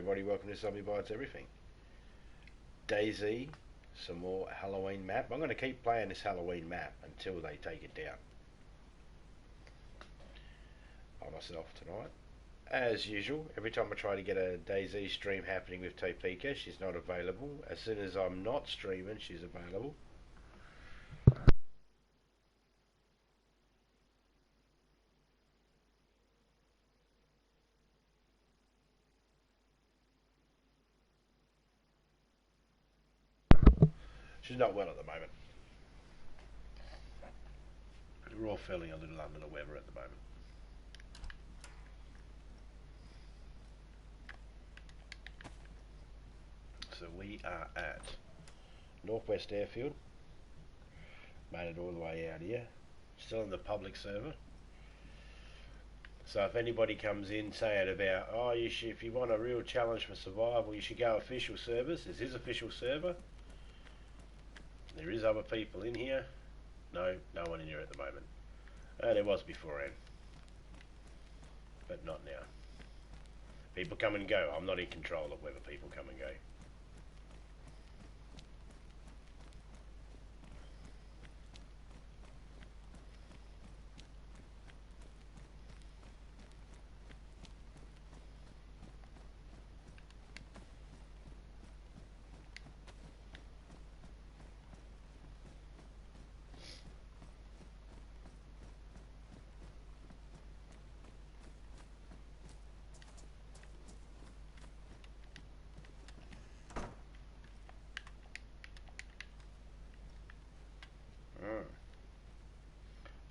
everybody, welcome to Zombie Bites Everything. DayZ, some more Halloween map. I'm going to keep playing this Halloween map until they take it down. By myself tonight. As usual, every time I try to get a DayZ stream happening with Topeka, she's not available. As soon as I'm not streaming, she's available. She's not well at the moment. We're all feeling a little under the weather at the moment. So we are at Northwest Airfield. Made it all the way out here. Still in the public server. So if anybody comes in saying about, oh, if you want a real challenge for survival, you should go official servers. This is official server. There is other people in here. No one in here at the moment. There was beforehand, but not now. People come and go. I'm not in control of whether people come and go.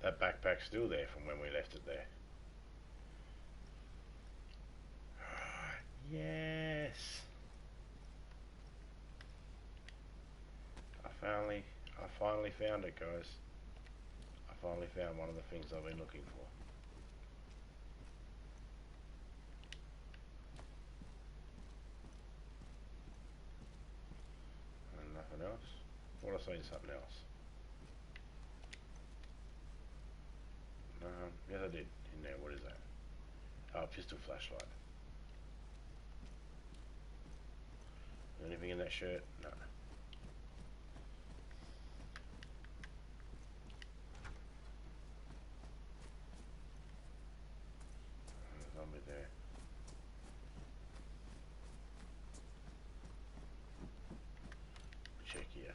That backpack's still there from when we left it there. Yes. I finally found it, guys. I finally found one of the things I've been looking for. And nothing else. Thought I seen something else. Yes I did. In there, what is that? Oh, pistol flashlight. Anything in that shirt? No. Zombie there. Check here.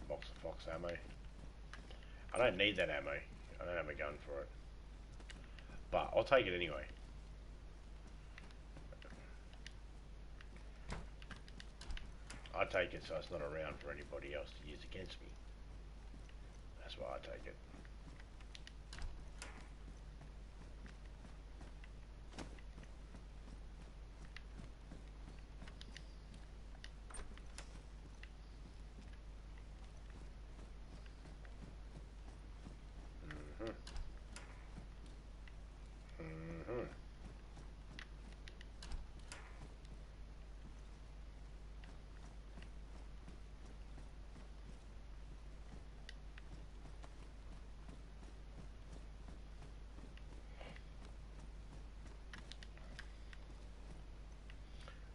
Box of Fox ammo. I don't need that ammo. I don't have a gun for it. But I'll take it anyway. I take it so it's not around for anybody else to use against me. That's why I take it.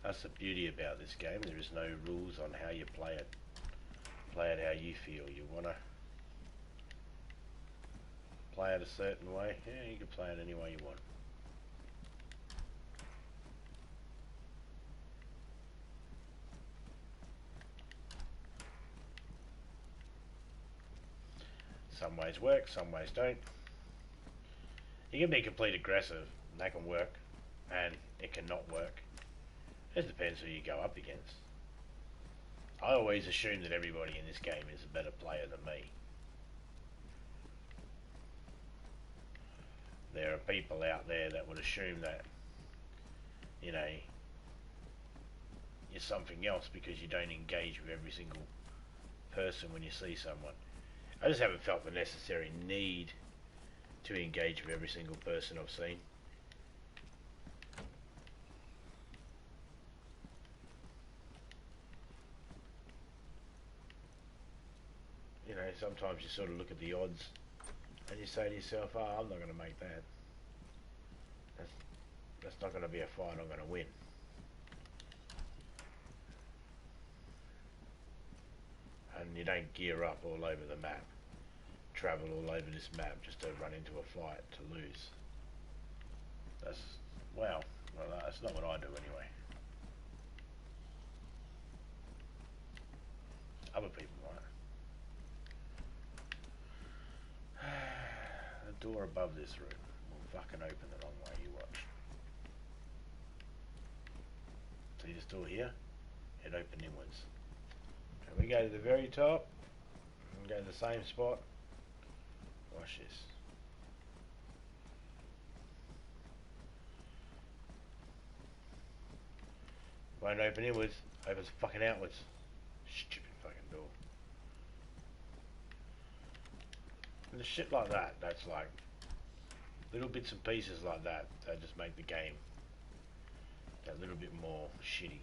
That's the beauty about this game. There is no rules on how you play it. Play it how you feel. You want to play it a certain way? Yeah, you can play it any way you want. Some ways work, some ways don't. You can be complete aggressive, and that can work, and it can not work. It depends who you go up against. I always assume that everybody in this game is a better player than me. There are people out there that would assume that, you know, you're something else because you don't engage with every single person when you see someone. I just haven't felt the necessary need to engage with every single person I've seen. sometimes you sort of look at the odds and you say to yourself, oh, I'm not going to make that. That's not going to be a fight I'm going to win. And you don't gear up all over the map, travel all over this map just to run into a fight to lose. Well, that's not what I do anyway. Other people might. The door above this room will fucking open the wrong way, you watch. See this door here? It opened inwards. And we go to the very top, and go to the same spot. Watch this. Won't open inwards, opens fucking outwards. Stupid fucking door. And the shit like that, that's like little bits and pieces like that just make the game that little bit more shitty.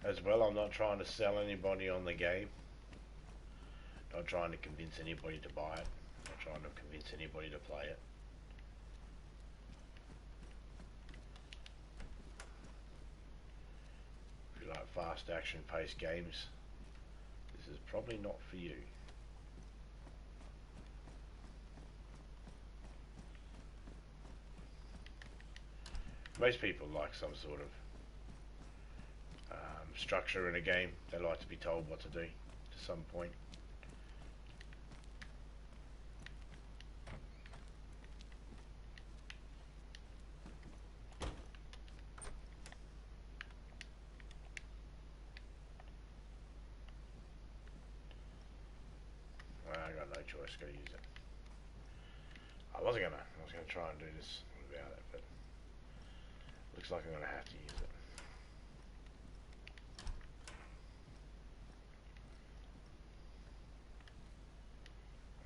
As well, I'm not trying to sell anybody on the game. Not trying to convince anybody to buy it. Not trying to convince anybody to play it. If you like fast action paced games, this is probably not for you. Most people like some sort of structure in a game. They like to be told what to do to some point. Well, I got no choice, gotta use it. I was gonna try and do this without it, but looks like I'm gonna have to use it.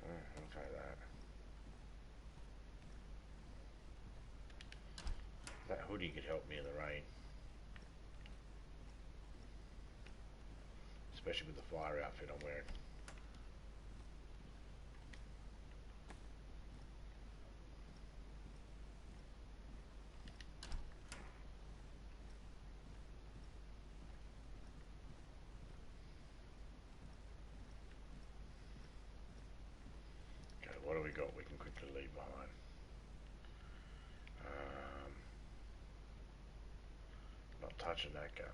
I'll try that. That hoodie could help me in the rain. Especially with the fire outfit I'm wearing. Okay, what do we got we can quickly leave behind? Not touching that gun.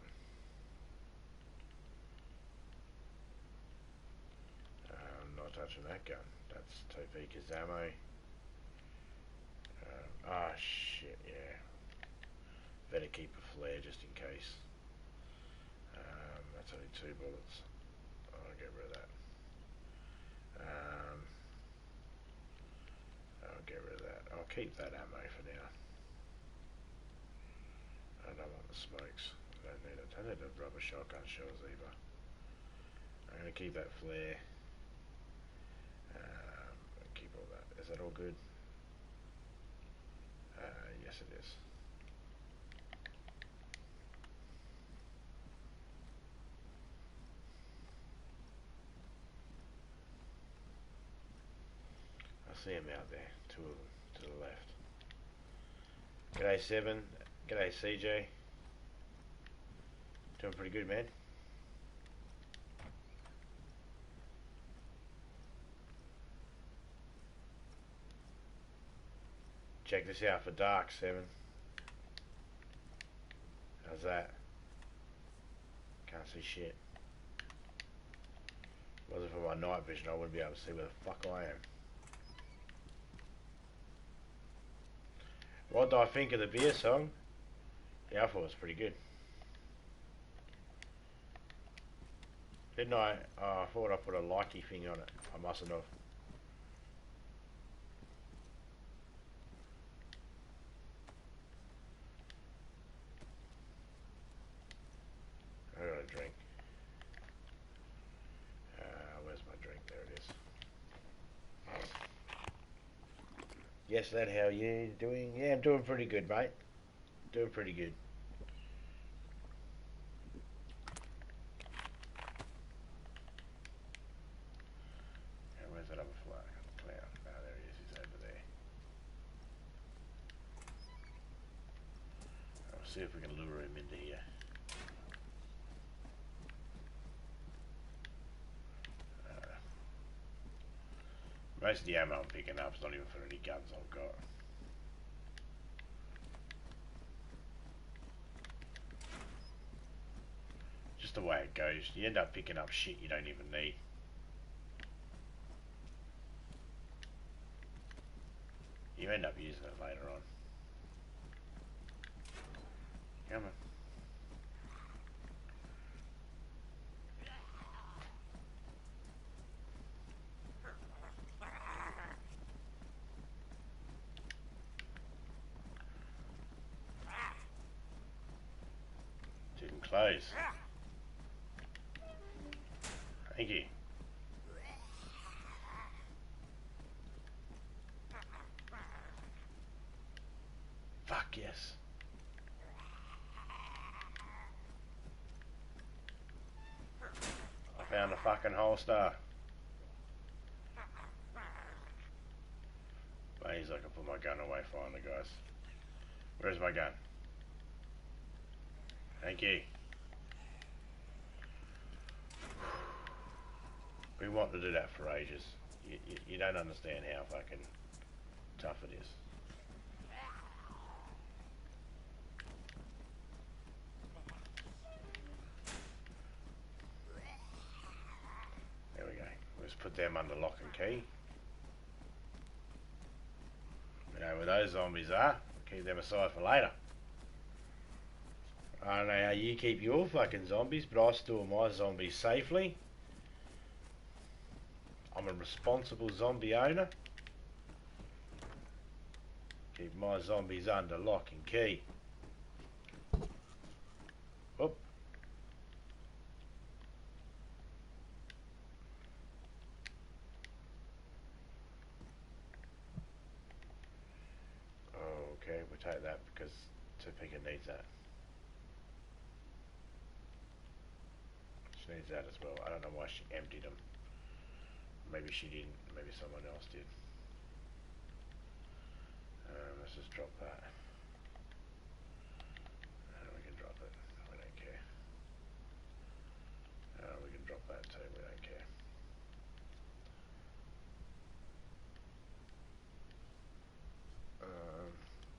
Not touching that gun. That's Topeka's ammo. Shit, yeah. Better keep a flare just in case. That's only 2 bullets. I'll get rid of that. I'll get rid of that. I'll keep that ammo for now. I don't want the smokes. I don't need it. I don't need the rubber shotgun shells either. I'm going to keep that flare. Keep all that. Is that all good? Yes it is. I see him out there, 2 of them to the left. G'day 7, g'day CJ. Doing pretty good, man. Check this out for dark, 7. How's that? Can't see shit. Wasn't for my night vision, I wouldn't be able to see where the fuck I am. What do I think of the beer song? Yeah, I thought it was pretty good. Didn't I? Oh, I thought I put a likey thing on it. I mustn't have. I got a drink. Where's my drink? There it is. guess that how you doing? Yeah, I'm doing pretty good, mate. Doing pretty good. Where's that other fly? Clown. Oh, there he is. He's over there. I'll see if we can lure him into here. Most of the ammo I'm picking up is not even for any guns I've got. Just the way it goes. You end up picking up shit you don't even need. You end up using it later on. Come on. Didn't close. Thank you. Fuck yes. I found a fucking holster. Means I can put my gun away finally, guys. Where's my gun? Thank you. We want to do that for ages. You don't understand how fucking tough it is. There we go. Let's put them under lock and key. We know where those zombies are. Keep them aside for later. I don't know how you keep your fucking zombies, but I store my zombies safely. I'm a responsible zombie owner. Keep my zombies under lock and key. Whoop. Okay, we'll take that because Topeka needs that. She needs that as well. I don't know why she emptied them. Maybe she didn't. Maybe someone else did. Let's just drop that. We can drop it. We don't care. We can drop that too. We don't care.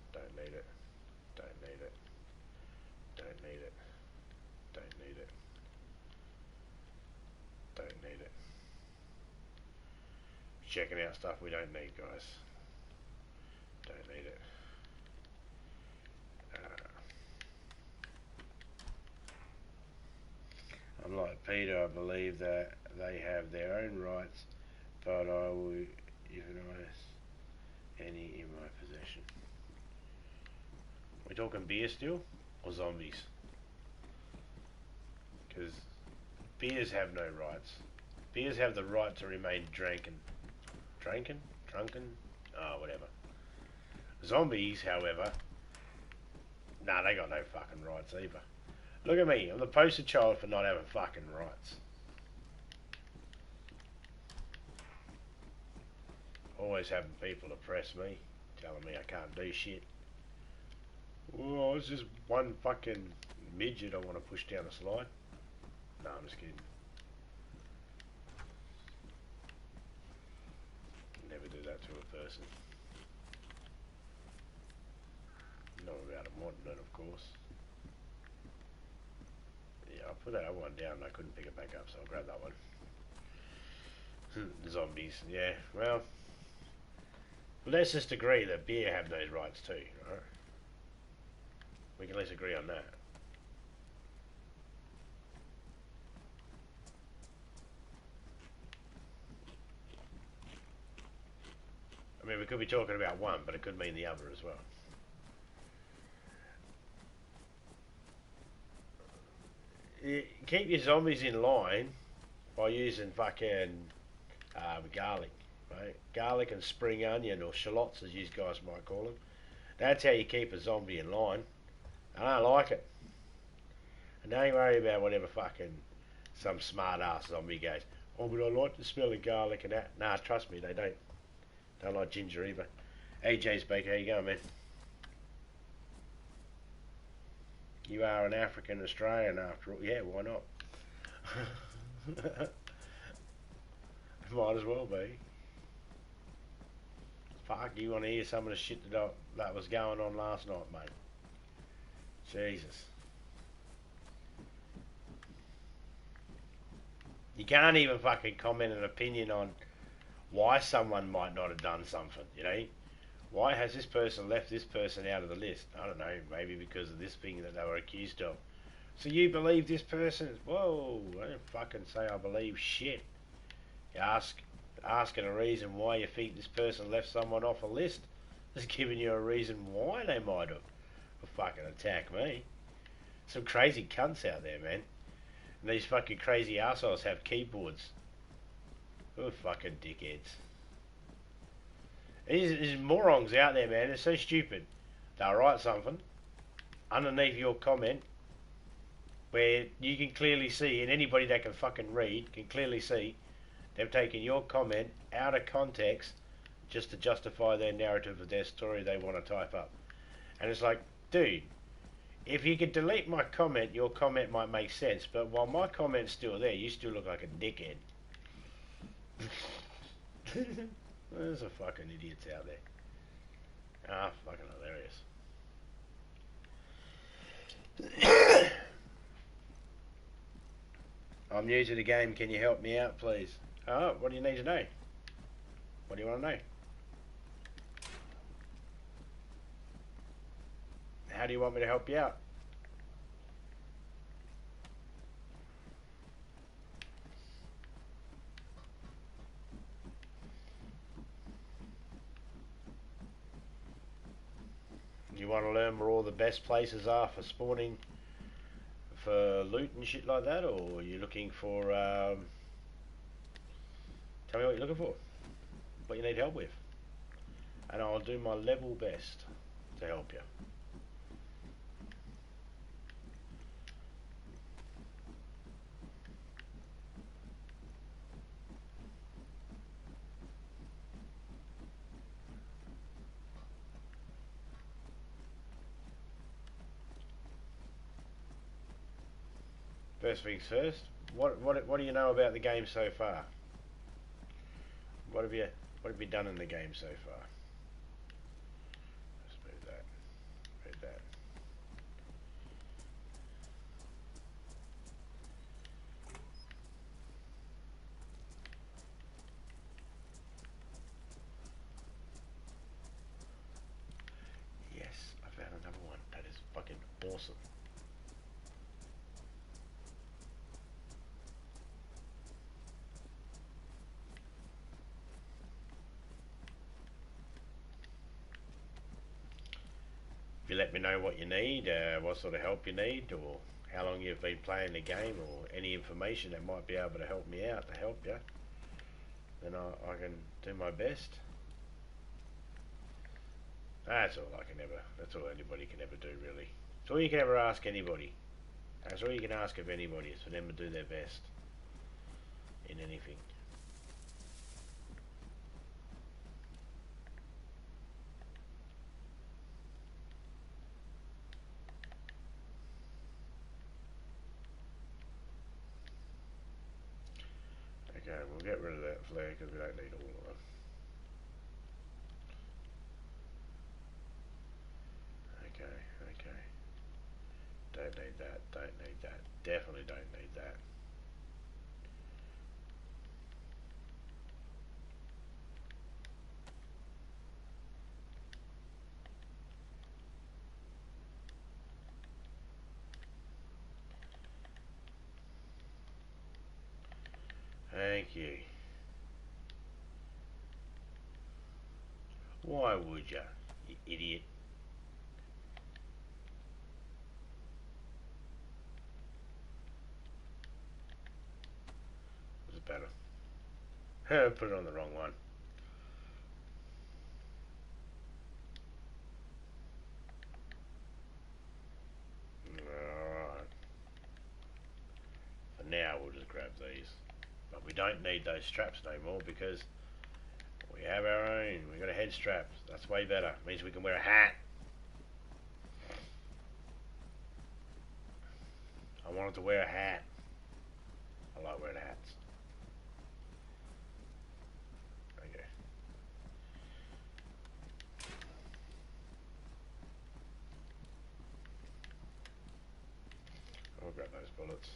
Don't need it. Don't need it. Don't need it. Don't need it. Don't need it. Checking out stuff we don't need, guys. Don't need it. Unlike Peter, I believe that they have their own rights, but I will euthanize any in my possession. We talking beer still, or zombies? Because beers have no rights. Beers have the right to remain drunken. Drunken? Whatever. Zombies, however, nah, they got no fucking rights either. Look at me, I'm the poster child for not having fucking rights. Always having people oppress me, telling me I can't do shit. Oh, it's just one fucking midget I want to push down a slide. No, I'm just kidding. Never do that to a person. Not without a modern it, of course. Yeah, I put that other one down and I couldn't pick it back up, so I'll grab that one. Zombies, yeah, well, let's just agree that beer have those rights too, right? We can at least agree on that. I mean, we could be talking about one, but it could mean the other as well. Keep your zombies in line by using fucking garlic. right? Garlic and spring onion, or shallots as you guys might call them. That's how you keep a zombie in line. I don't like it. And don't worry about whatever fucking some smart ass zombie goes, oh, but I like the smell of garlic and that. Nah, trust me, they don't. Don't like ginger either. AJ Speaker, how you going, man? You are an African Australian after all. Yeah, why not? Might as well be. Fuck, you want to hear some of the shit that was going on last night, mate? Jesus. You can't even fucking comment an opinion on why someone might not have done something, you know? Why has this person left this person out of the list? I don't know, maybe because of this thing that they were accused of. So you believe this person? Whoa, I don't fucking say I believe shit. You asking a reason why you think this person left someone off a list. Just giving you a reason why they might have fucking attacked me. Some crazy cunts out there, man. And these fucking crazy assholes have keyboards. Oh, fucking dickheads. There's morons out there, man. They're so stupid. They'll write something underneath your comment where you can clearly see, and anybody that can fucking read can clearly see, they've taken your comment out of context just to justify their narrative of their story they want to type up. And it's like, dude, if you could delete my comment, your comment might make sense. But while my comment's still there, you still look like a dickhead. There's a fucking idiots out there. Ah, fucking hilarious. I'm new to the game. Can you help me out, please? Oh, what do you need to know? What do you want to know? How do you want me to help you out? You want to learn where all the best places are for spawning, for loot and shit like that, or are you looking for? Tell me what you're looking for, what you need help with, and I'll do my level best to help you. First things first. What do you know about the game so far? What have you done in the game so far? Let's move that. Move that. Yes, I found another one. That is fucking awesome. If you let me know what you need, what sort of help you need, or how long you've been playing the game, or any information that might be able to help me out to help you, then I can do my best. That's all I can ever. That's all anybody can ever do, really. It's all you can ever ask anybody. That's all you can ask of anybody, is for them to do their best in anything. Okay, we'll get rid of that flare because we don't need all of them. Okay, okay. Don't need that, don't need that. Definitely don't need that. Thank you. Why would you idiot? Was it better? Put it on the wrong one. don't need those straps no more because we have our own. We got a head strap. That's way better. Means we can wear a hat. I wanted to wear a hat. I like wearing hats. Okay. I'll grab those bullets.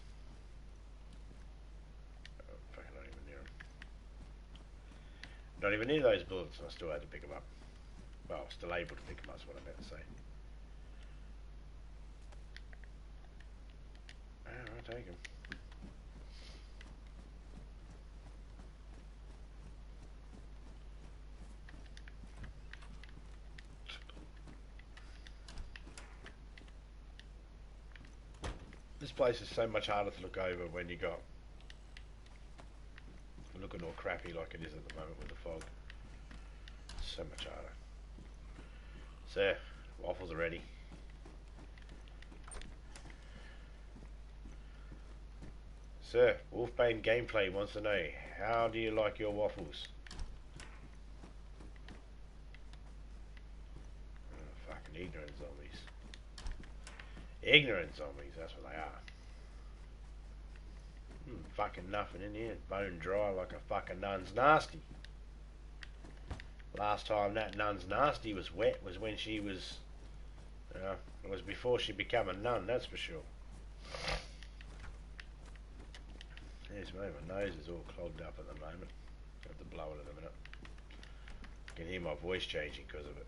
Oh, fucking not even near them. Not even near those bullets. I still had to pick them up. Well, still able to pick them up. That's what I meant to say. I'll take them. This place is so much harder to look over when you got looking all crappy like it is at the moment with the fog. So much harder. So, waffles are ready. Sir, Wolfbane Gameplay wants to know, how do you like your waffles? Oh, fucking ignorant zombies. Ignorant zombies, that's what they are. Fucking nothing in here. Bone dry like a fucking nun's nasty. Last time that nun's nasty was wet was when she was... it was before she became a nun, that's for sure. Yes, mate, my nose is all clogged up at the moment. I have to blow it in a minute. I can hear my voice changing because of it.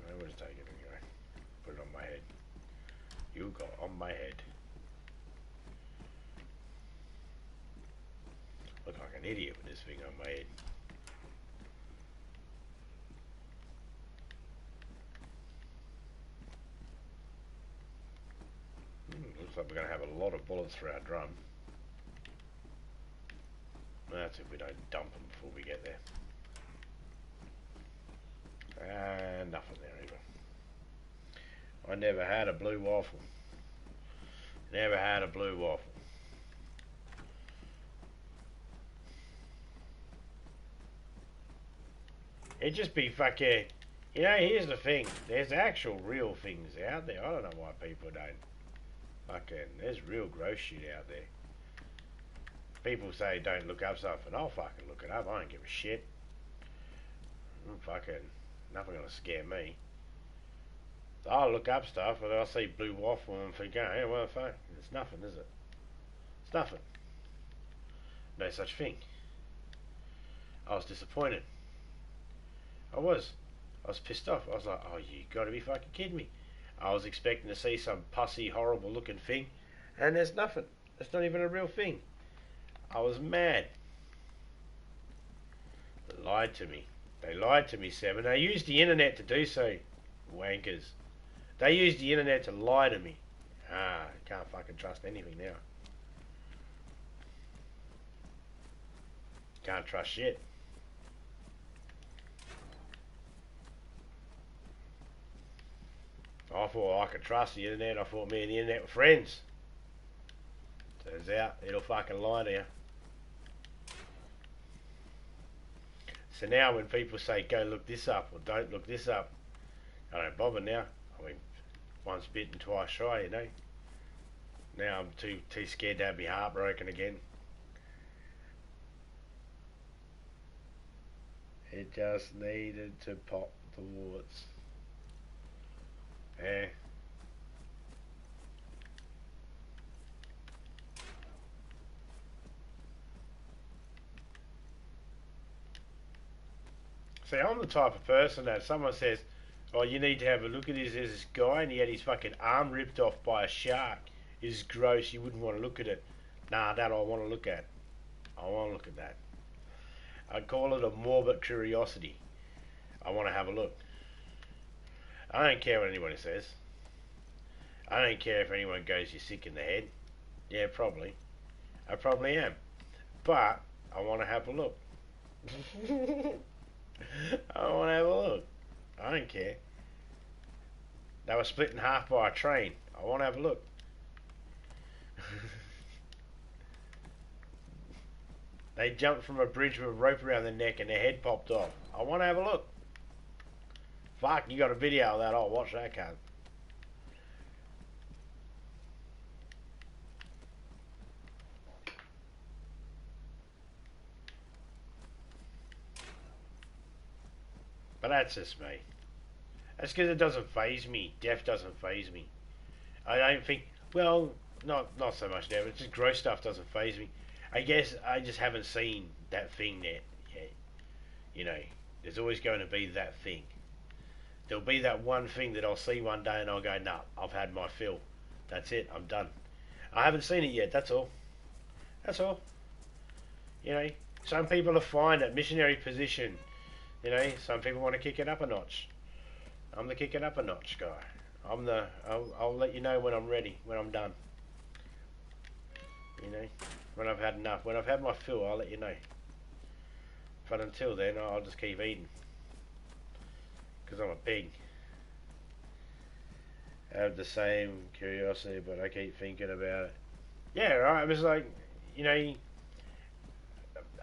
I will just take it anyway. Put it on my head. You got on my head. Look like an idiot with this thing on my head. Looks like we're going to have a lot of bullets for our drum. That's if we don't dump them before we get there. And nothing there either. I never had a blue waffle. Never had a blue waffle. It'd just be fucking... You know, here's the thing. There's actual real things out there. I don't know why people don't. Fucking, there's real gross shit out there. People say don't look up stuff, and I'll fucking look it up. I don't give a shit. Fucking, nothing gonna scare me. So I'll look up stuff, and I'll see blue waffle and think, oh, yeah, well, fuck, it's nothing, is it? It's nothing. No such thing. I was disappointed. I was pissed off. I was like, oh, you gotta be fucking kidding me. I was expecting to see some pussy, horrible looking thing, and there's nothing. It's not even a real thing. I was mad. They lied to me. They lied to me, Seven. They used the internet to do so. Wankers. They used the internet to lie to me. I can't fucking trust anything now. Can't trust shit. I thought I could trust the internet. I thought me and the internet were friends. Turns out it'll fucking lie to you. So now when people say go look this up or don't look this up, I don't bother now. I mean, once bitten, twice shy, you know. Now I'm too scared to have me heart broken again. It just needed to pop the warts. Yeah. See, I'm the type of person that someone says, oh, you need to have a look at this. There's this guy and he had his fucking arm ripped off by a shark. It's gross. You wouldn't want to look at it. Nah, that I want to look at. I want to look at that. I call it a morbid curiosity. I want to have a look. I don't care what anybody says. I don't care if anyone goes, you're sick in the head. Yeah, probably. I probably am. But I want to have a look. I want to have a look. I don't care. They were split in half by a train. I want to have a look. They jumped from a bridge with a rope around their neck and their head popped off. I want to have a look. Fuck, you got a video of that? I'll watch that, cunt. But that's just me. That's because it doesn't faze me. Death doesn't faze me. I don't think. Well, not so much death. It's just gross stuff doesn't faze me. I guess I just haven't seen that thing yet. You know, there's always going to be that thing. There'll be that one thing that I'll see one day and I'll go, nah, I've had my fill. That's it. I'm done. I haven't seen it yet. That's all. That's all. You know, some people are fine at missionary position. You know, some people want to kick it up a notch. I'm the kick it up a notch guy. I'll let you know when I'm ready, when I'm done. You know, when I've had enough. When I've had my fill, I'll let you know. But until then, I'll just keep eating. Because I'm a pig. I have the same curiosity, but I keep thinking about it. Yeah, right. It was like, you know,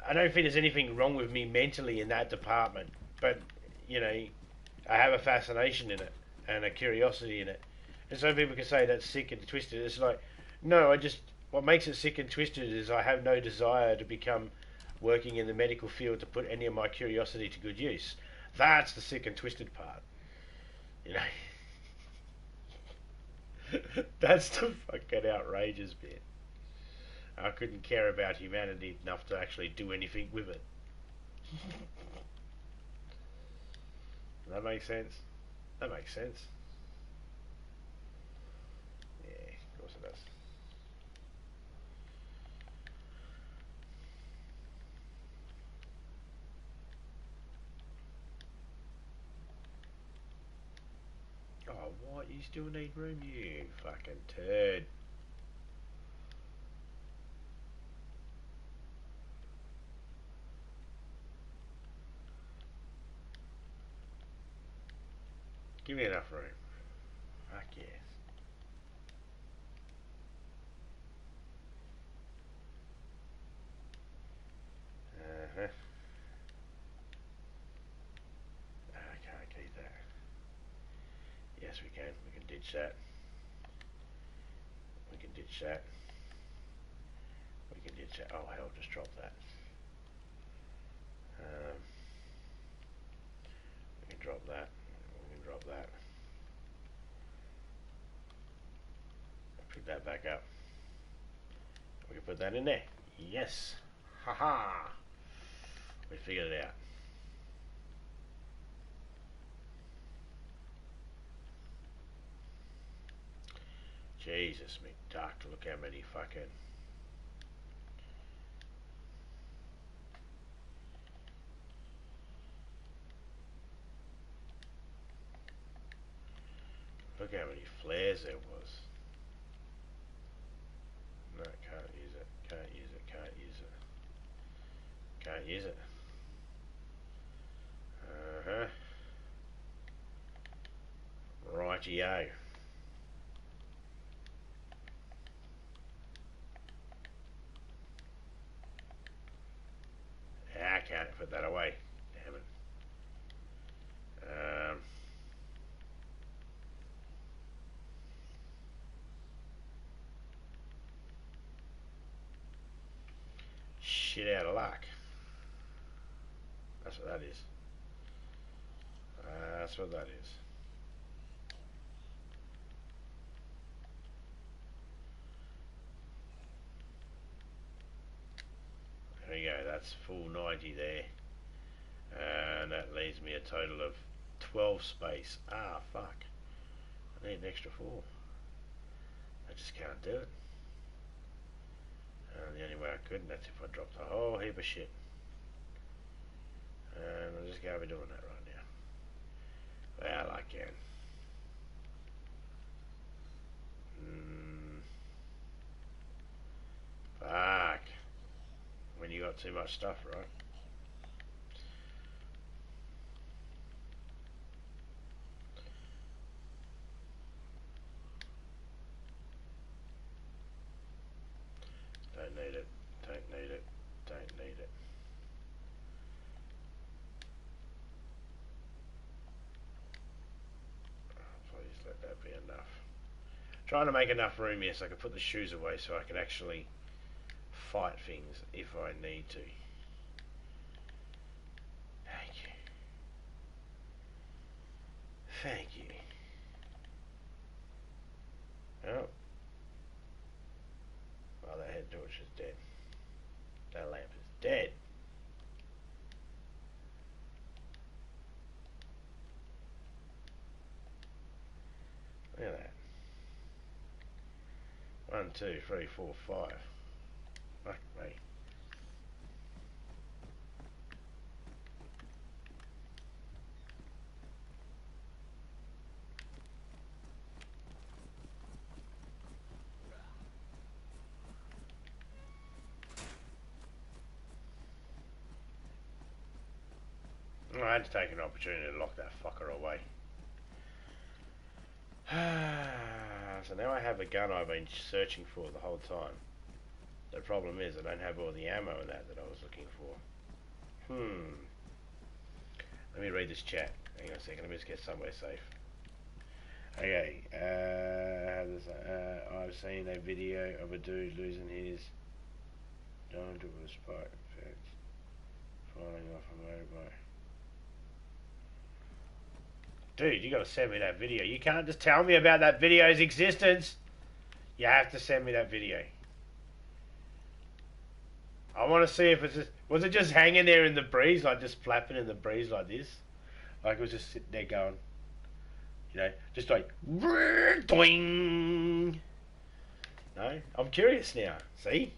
I don't think there's anything wrong with me mentally in that department. But, you know, I have a fascination in it and a curiosity in it. And some people can say that's sick and twisted. It's like, no, what makes it sick and twisted is I have no desire to become working in the medical field to put any of my curiosity to good use. That's the sick and twisted part. You know? That's the fucking outrageous bit. I couldn't care about humanity enough to actually do anything with it. That makes sense? That makes sense. Yeah, of course it does. Oh, what? You still need room, you fucking turd. Give me enough room. Fuck yes. Uh-huh. I can't keep that. Yes, we can. We can ditch that. We can ditch that. We can ditch that. Oh, hell, just drop that. We can drop that. We can drop that. Pick that back up. We can put that in there. Yes. Haha. We figured it out. Jesus, McDuck, look how many fucking... Look how many flares there was. No, can't use it. Can't use it. Can't use it. Can't use it. Uh-huh. Rightio. I can't put that away. Damn it. Shit out of luck. That's what that is. That's what that is. There we go. That's full 90 there. And that leaves me a total of 12 space. Ah, fuck. I need an extra 4. I just can't do it. And the only way I could, and that's if I dropped a whole heap of shit. And I'm just going to be doing that right now. Well, I can. Fuck. When you got too much stuff, right? Don't need it. Don't need it. Don't need it. Trying to make enough room here so I can put the shoes away so I can actually fight things if I need to. Thank you. Thank you. Oh. Oh, that head torch is dead. That lamp is dead. Look at that. 1, 2, 3, 4, 5. Fuck me. I had to take an opportunity to lock that fucker away. So now I have a gun I've been searching for the whole time. The problem is I don't have all the ammo in that I was looking for. Let me read this chat. Hang on a second, let me just get somewhere safe. Okay, I've seen a video of a dude losing his dime to a spike effect, falling off a motorbike. Dude, you gotta send me that video. You can't just tell me about that video's existence. You have to send me that video. I want to see if it's just, was it just hanging there in the breeze, like just flapping in the breeze like this? Like it was just sitting there going, you know, just like, doing. No? I'm curious now. See?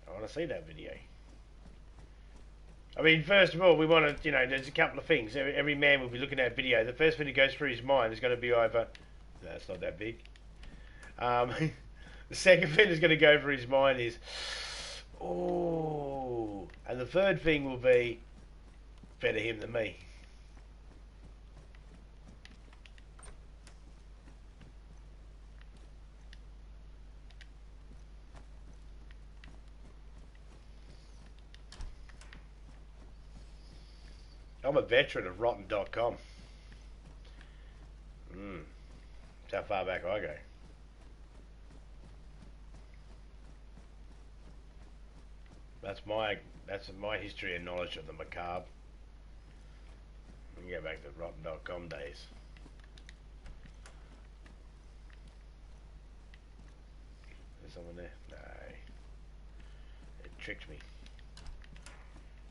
I want to see that video. I mean, first of all, we want to, you know, there's a couple of things. Every man will be looking at a video. The first thing that goes through his mind is going to be either, no, it's not that big. The second thing that's going to go through his mind is, oh. And the third thing will be, better him than me. I'm a veteran of rotten.com. That's how far back I go. That's my history and knowledge of the macabre. We can go back to rotten.com days. There's someone there? No. It tricked me.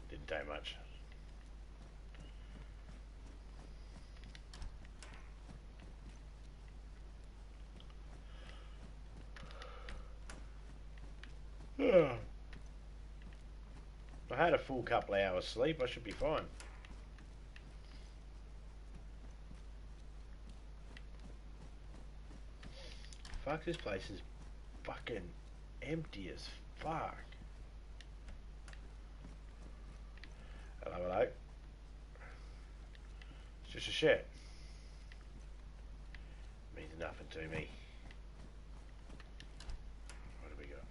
Didn't take much. I had a full couple of hours sleep. I should be fine. Fuck, this place is fucking empty as fuck. Hello, hello. It's just a shed. Means nothing to me. What do we got?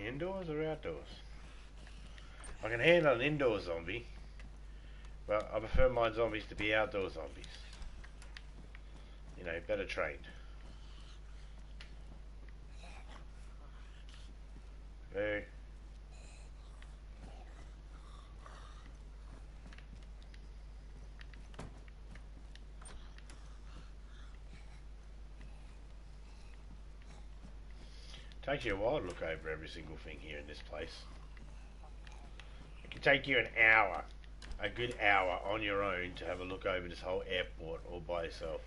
Indoors or outdoors? I can handle an indoor zombie, but I prefer my zombies to be outdoor zombies. You know, better trained. Hey. Takes you a while to look over every single thing here in this place. It can take you an hour, a good hour on your own to have a look over this whole airport all by yourself.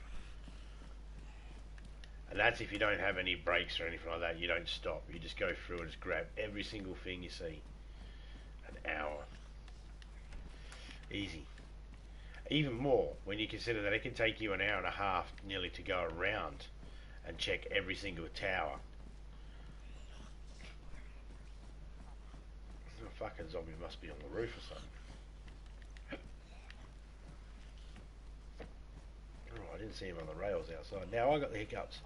And that's if you don't have any breaks or anything like that. You don't stop. You just go through and just grab every single thing you see. An hour. Easy. Even more when you consider that it can take you an hour and a half nearly to go around and check every single tower. The fucking zombie must be on the roof or something. Oh, I didn't see him on the rails outside. Now I got the hiccups.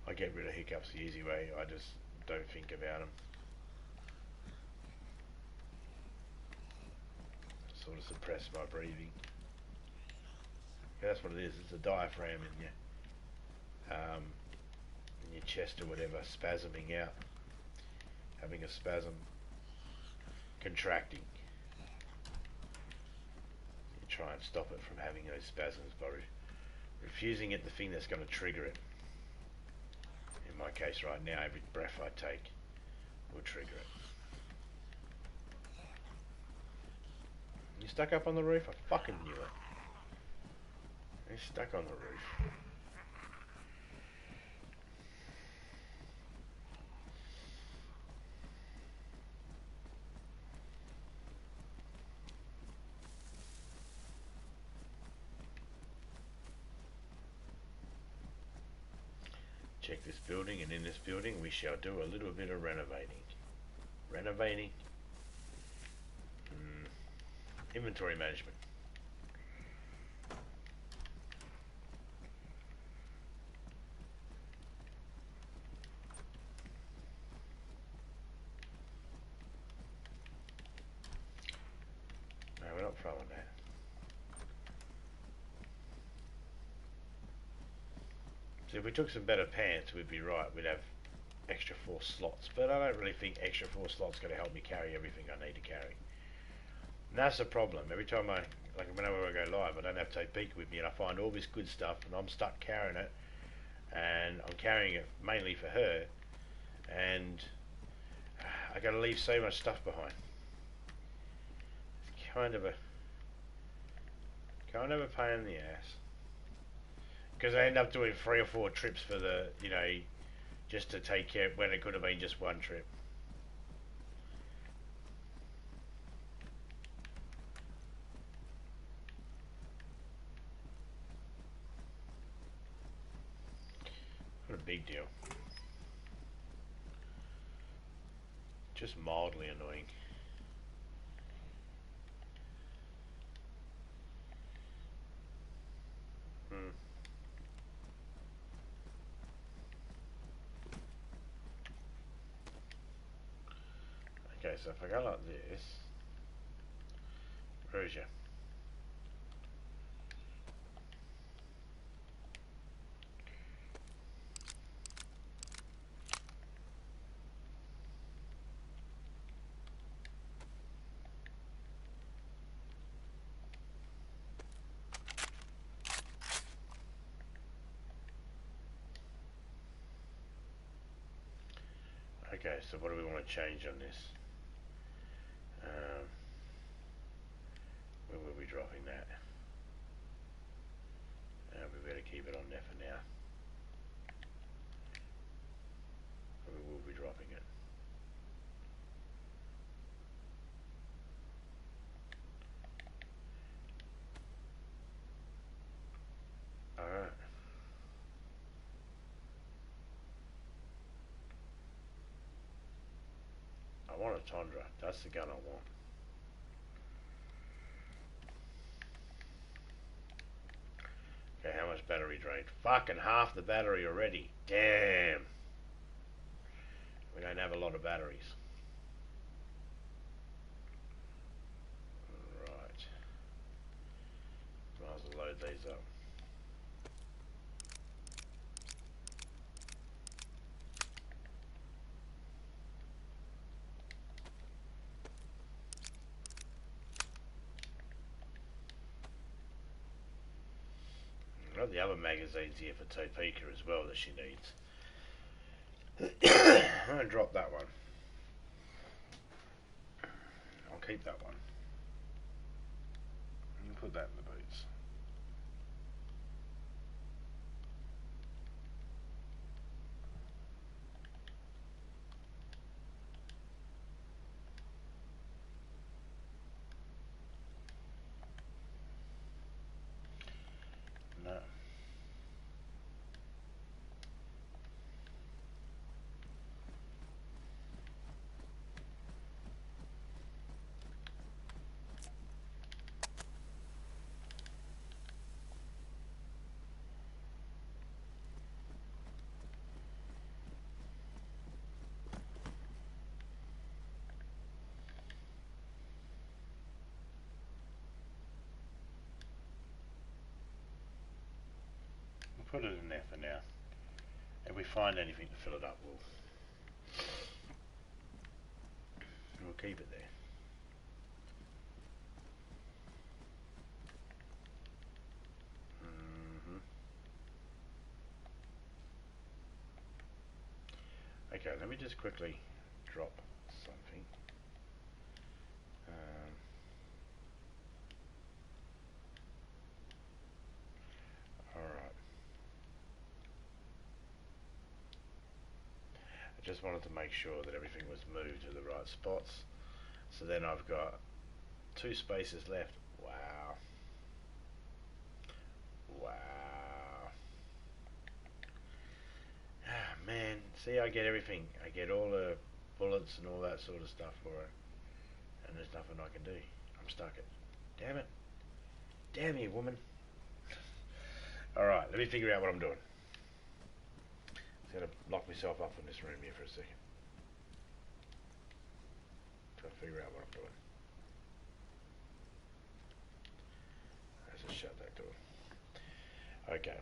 I get rid of hiccups the easy way. I just don't think about them. Sort of suppress my breathing. Yeah, that's what it is. It's a diaphragm in your chest or whatever, spasming out, having a spasm, contracting. You try and stop it from having those spasms by refusing it the thing that's going to trigger it. In my case right now, every breath I take will trigger it. You stuck up on the roof? I fucking knew it. He's stuck on the roof. Check this building, and in this building we shall do a little bit of renovating. Renovating? Inventory management. No, we're not throwing that. So if we took some better pants, we'd be right. We'd have extra 4 slots. But I don't really think extra 4 slots going to help me carry everything I need to carry. And that's the problem. Every time whenever I go live, I don't have Topeka with me, and I find all this good stuff, and I'm stuck carrying it, and I'm carrying it mainly for her, and I got to leave so much stuff behind. It's kind of a pain in the ass, because I end up doing 3 or 4 trips for the, just to take care, when it could have been just 1 trip. What a big deal. Just mildly annoying. Okay, so if I go like this, where is you? Okay, so what do we want to change on this? Where will we be dropping that? We better keep it on there for now. We will be dropping it. Alright. I want a Tundra. That's the gun I want. Okay, how much battery drain? Fucking half the battery already. Damn. We don't have a lot of batteries. Right. Might as well load these up. I've got the other magazines here for Topeka as well that she needs. I'm going to drop that one. I'll keep that one. And put that in the boots. put it in there for now. If we find anything to fill it up, we'll keep it there. Okay, let me just quickly drop something. Alright. I just wanted to make sure that everything was moved to the right spots. So then I've got 2 spaces left. Wow. Wow. Ah, man. See, I get everything. I get all the bullets and all that sort of stuff for it. And there's nothing I can do. I'm stuck it. Damn it. Damn you, woman. Alright, let me figure out what I'm doing. I'm going to lock myself up in this room here for a second. Try to figure out what I'm doing. Let's just shut that door. Okay.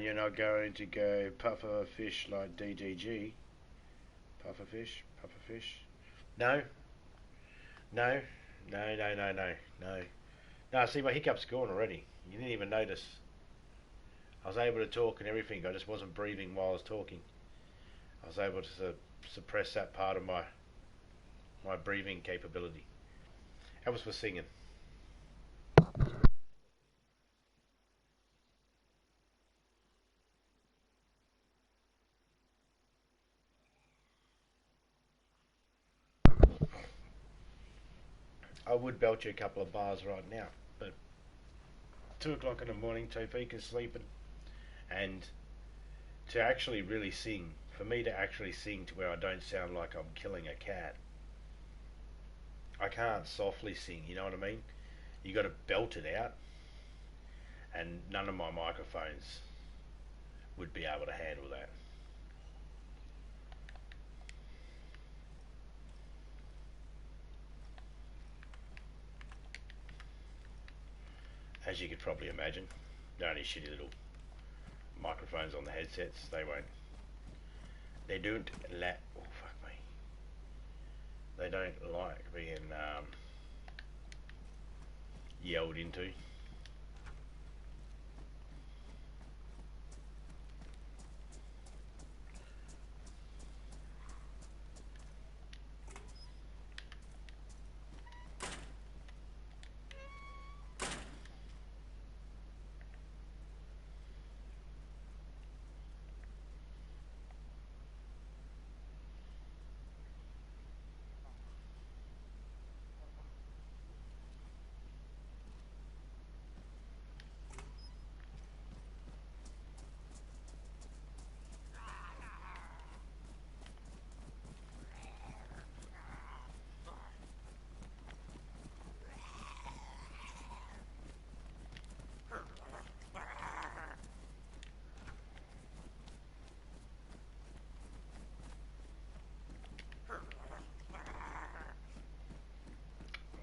You're not going to go puffer fish like DDG. Puffer fish? Puffer fish? No? No? No, no, no, no, no. No, see, my hiccup's gone already. You didn't even notice. I was able to talk and everything. I just wasn't breathing while I was talking. I was able to suppress that part of my breathing capability. That was for singing. I would belch you a couple of bars right now, but 2 o'clock in the morning, Tofika's sleeping, and to actually really sing, for me to actually sing to where I don't sound like I'm killing a cat, I can't softly sing, you know what I mean? You got to belt it out, and none of my microphones would be able to handle that. As you could probably imagine, the only shitty little microphones on the headsets, they don't let, oh fuck me, they don't like being yelled into.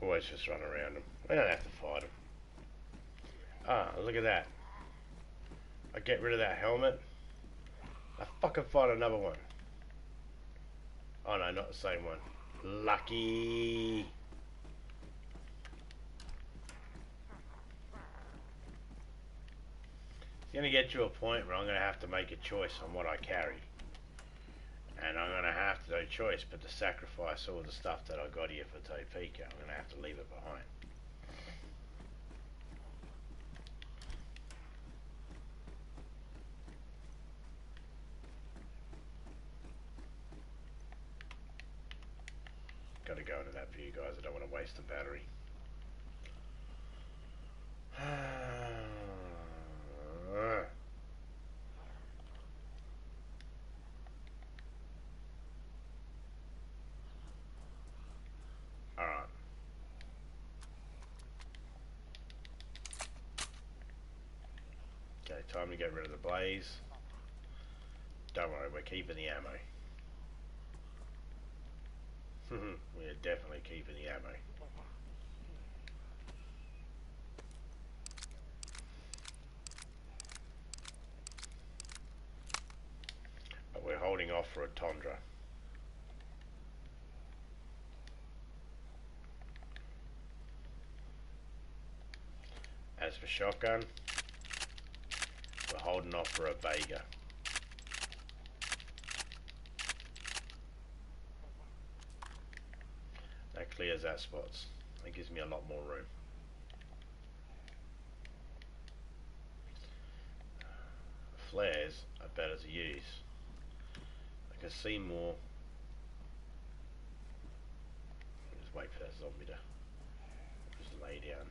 Always just run around them. We don't have to fight them. Ah, look at that. I get rid of that helmet. I fucking fight another one. Oh no, not the same one. Lucky. It's going to get to a point where I'm going to have to make a choice on what I carry. And I'm going to have to do a choice, but to sacrifice all the stuff that I got here for Topeka, I'm going to have to leave it behind. Got to go into that for you guys. I don't want to waste the battery. Alright. Okay, time to get rid of the blaze. Don't worry, we're keeping the ammo. We are definitely keeping the ammo. holding off for a tundra. As for shotgun, we're holding off for a Vega. That clears our spots. That gives me a lot more room. Flares are better to use. I can see more. Just wait for that zombie to just lay down.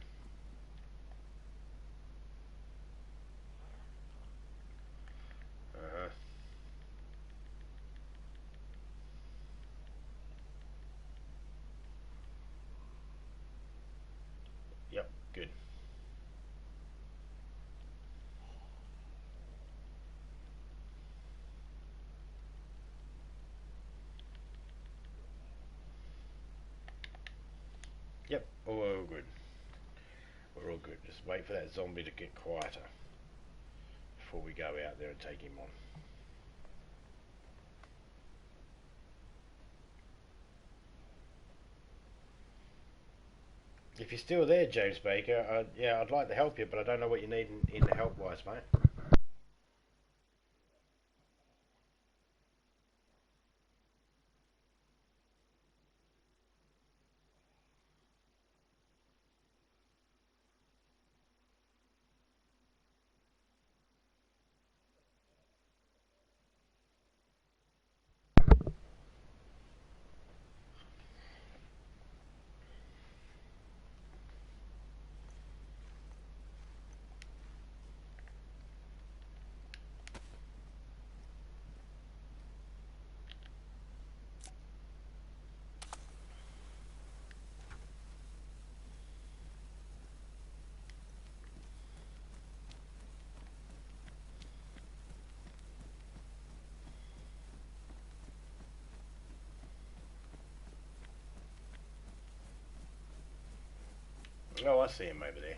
Yep, good. Yep, all good. We're all good. Just wait for that zombie to get quieter before we go out there and take him on. If you're still there, James Baker, yeah, I'd like to help you, but I don't know what you need in the help-wise, mate. Oh, I see him over there.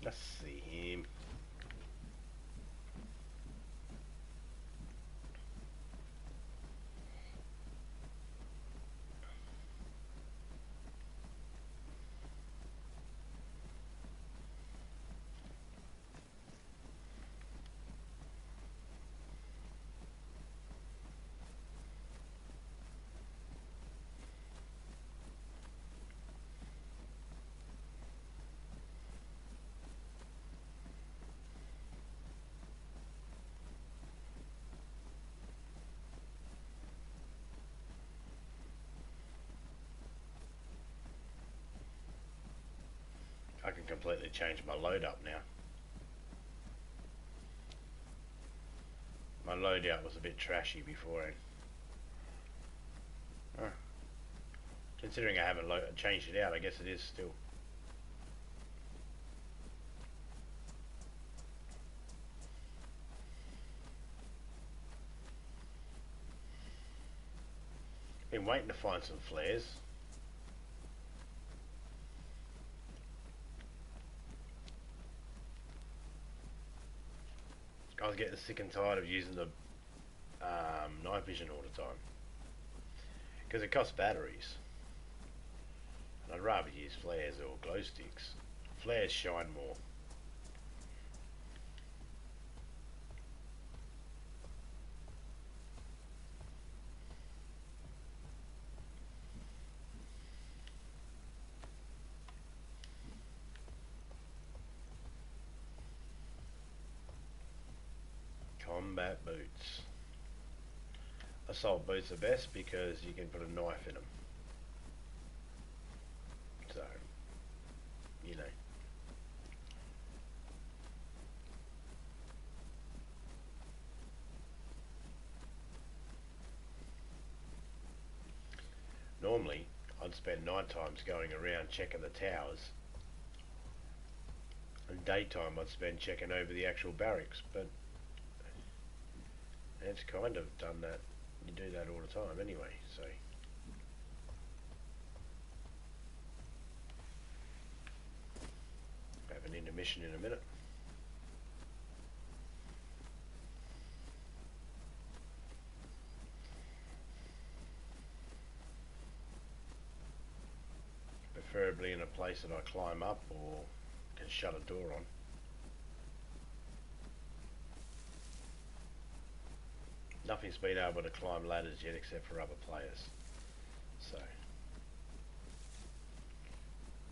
I see him. I can completely change my load up now. My loadout was a bit trashy beforehand. Oh. Considering I haven't changed it out, I guess it is still. Been waiting to find some flares. I was getting sick and tired of using the night vision all the time because it costs batteries, and I'd rather use flares or glow sticks. Flares shine more. Combat boots. Assault boots are best because you can put a knife in them. So, you know. Normally, I'd spend night times going around checking the towers. And daytime I'd spend checking over the actual barracks, but it's kind of done that. You do that all the time anyway, so. Have an intermission in a minute. preferably in a place that I climb up or can shut a door on. Nothing's been able to climb ladders yet except for other players. So,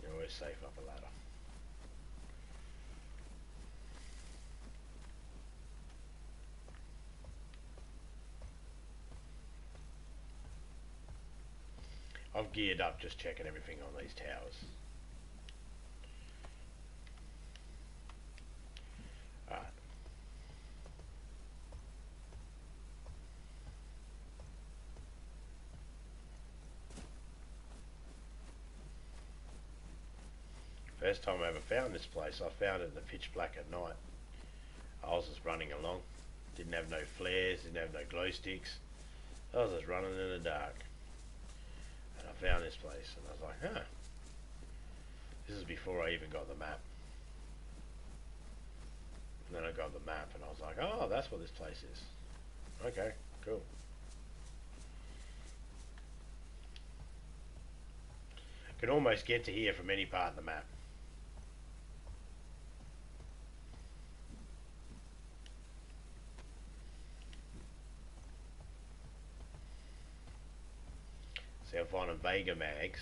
you're always safe up a ladder. I've geared up just checking everything on these towers. Alright. First time I ever found this place, I found it in the pitch black at night. I was just running along. Didn't have no flares, didn't have no glow sticks. I was just running in the dark. And I found this place and I was like, huh. This is before I even got the map. And then I got the map and I was like, oh, that's what this place is. Okay, cool. Can almost get to here from any part of the map. See, I'm finding Vega mags.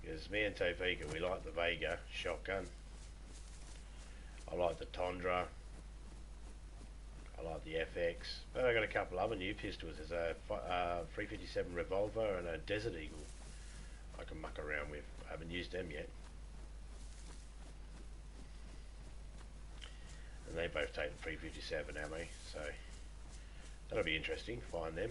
Because me and Topeka, we like the Vega shotgun. I like the Tundra. I like the FX. But I got a couple other new pistols. There's a 357 revolver and a Desert Eagle I can muck around with. I haven't used them yet. And they both take the 357 ammo, so that'll be interesting, find them.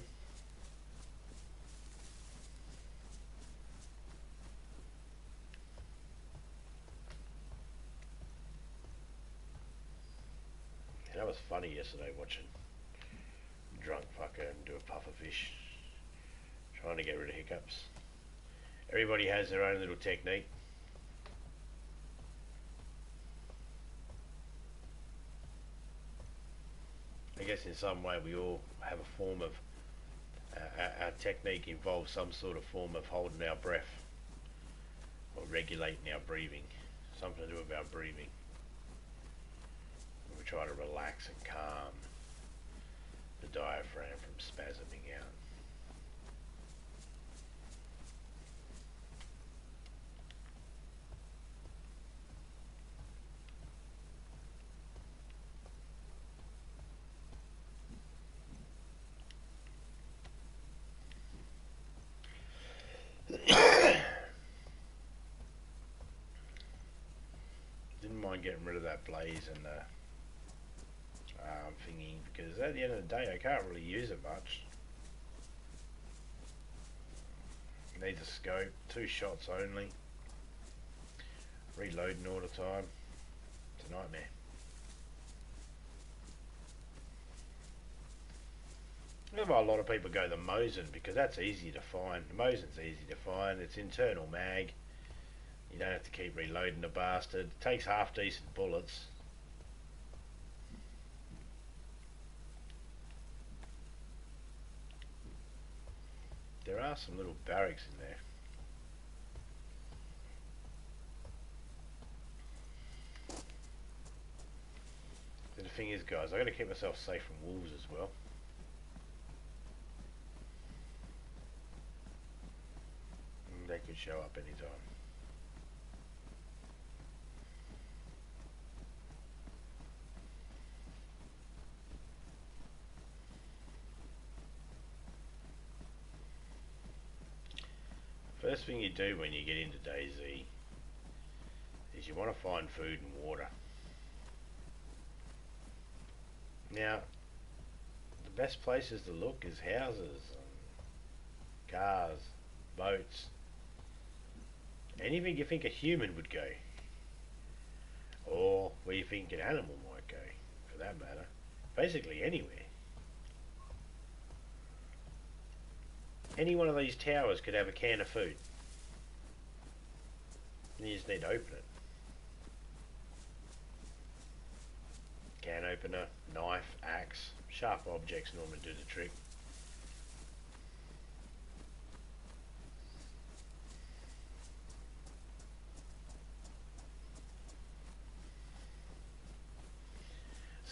And that was funny yesterday watching drunk fucker and do a puffer fish, trying to get rid of hiccups. Everybody has their own little technique. I guess in some way we all have a form of, our technique involves some sort of form of holding our breath or regulating our breathing, something to do with our breathing. We try to relax and calm the diaphragm from spasming out. Didn't mind getting rid of that blaze and the thingy, because at the end of the day I can't really use it much. Needs a scope, 2 shots only, reloading all the time. It's a nightmare. That's why a lot of people go the Mosin, because that's easy to find. The Mosin's easy to find. It's internal mag. You don't have to keep reloading the bastard. It takes half decent bullets. There are some little barracks in there. But the thing is, guys, I got to keep myself safe from wolves as well. They could show up anytime. First thing you do when you get into DayZ is you want to find food and water. Now, the best places to look is houses, cars, boats, anything you think a human would go, or where you think an animal might go, for that matter. Basically anywhere. Any one of these towers could have a can of food. And you just need to open it. Can opener, knife, axe, sharp objects normally do the trick.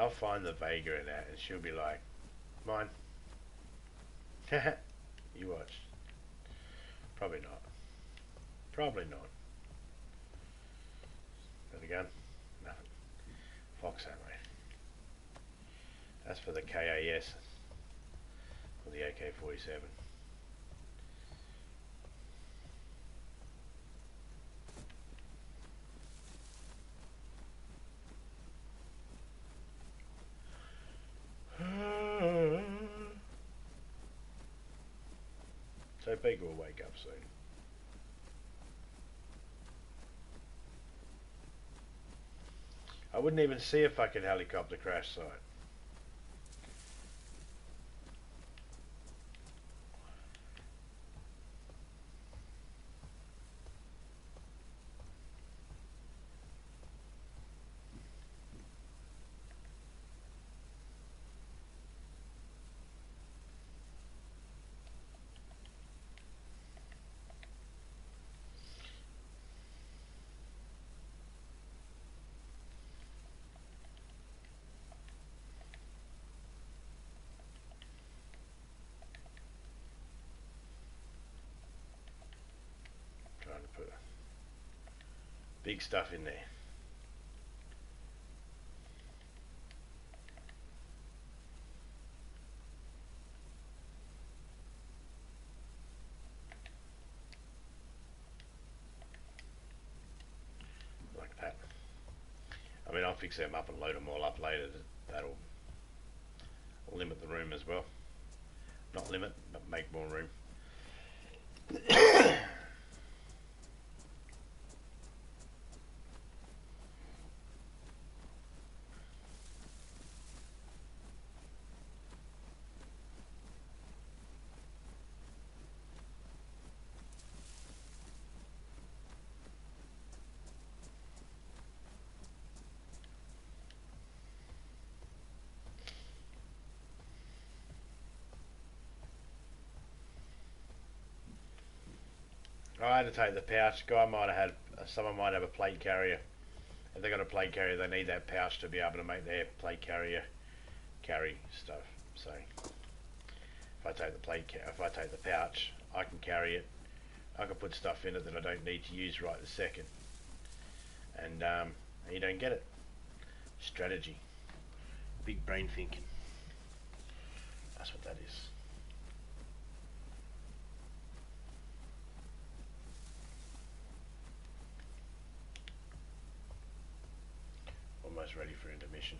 I'll find the Vega in that and she'll be like, mine. You watch. Probably not. Probably not. Got a gun? Nothing. Fox ammo. That's for the KAS. Or the AK-47. So Beaker will wake up soon. I wouldn't even see a fucking helicopter crash site. Trying to put big stuff in there. Like that. I mean, I'll fix them up and load them all up later. That'll limit the room as well. Not limit, but make more room. I had to take the pouch. Someone might have a plate carrier. If they got a plate carrier, they need that pouch to be able to make their plate carrier carry stuff. So if I take the pouch, I can carry it. I can put stuff in it that I don't need to use right this second. And you don't get it. Strategy. Big brain thinking. That's what that is. Almost ready for intermission.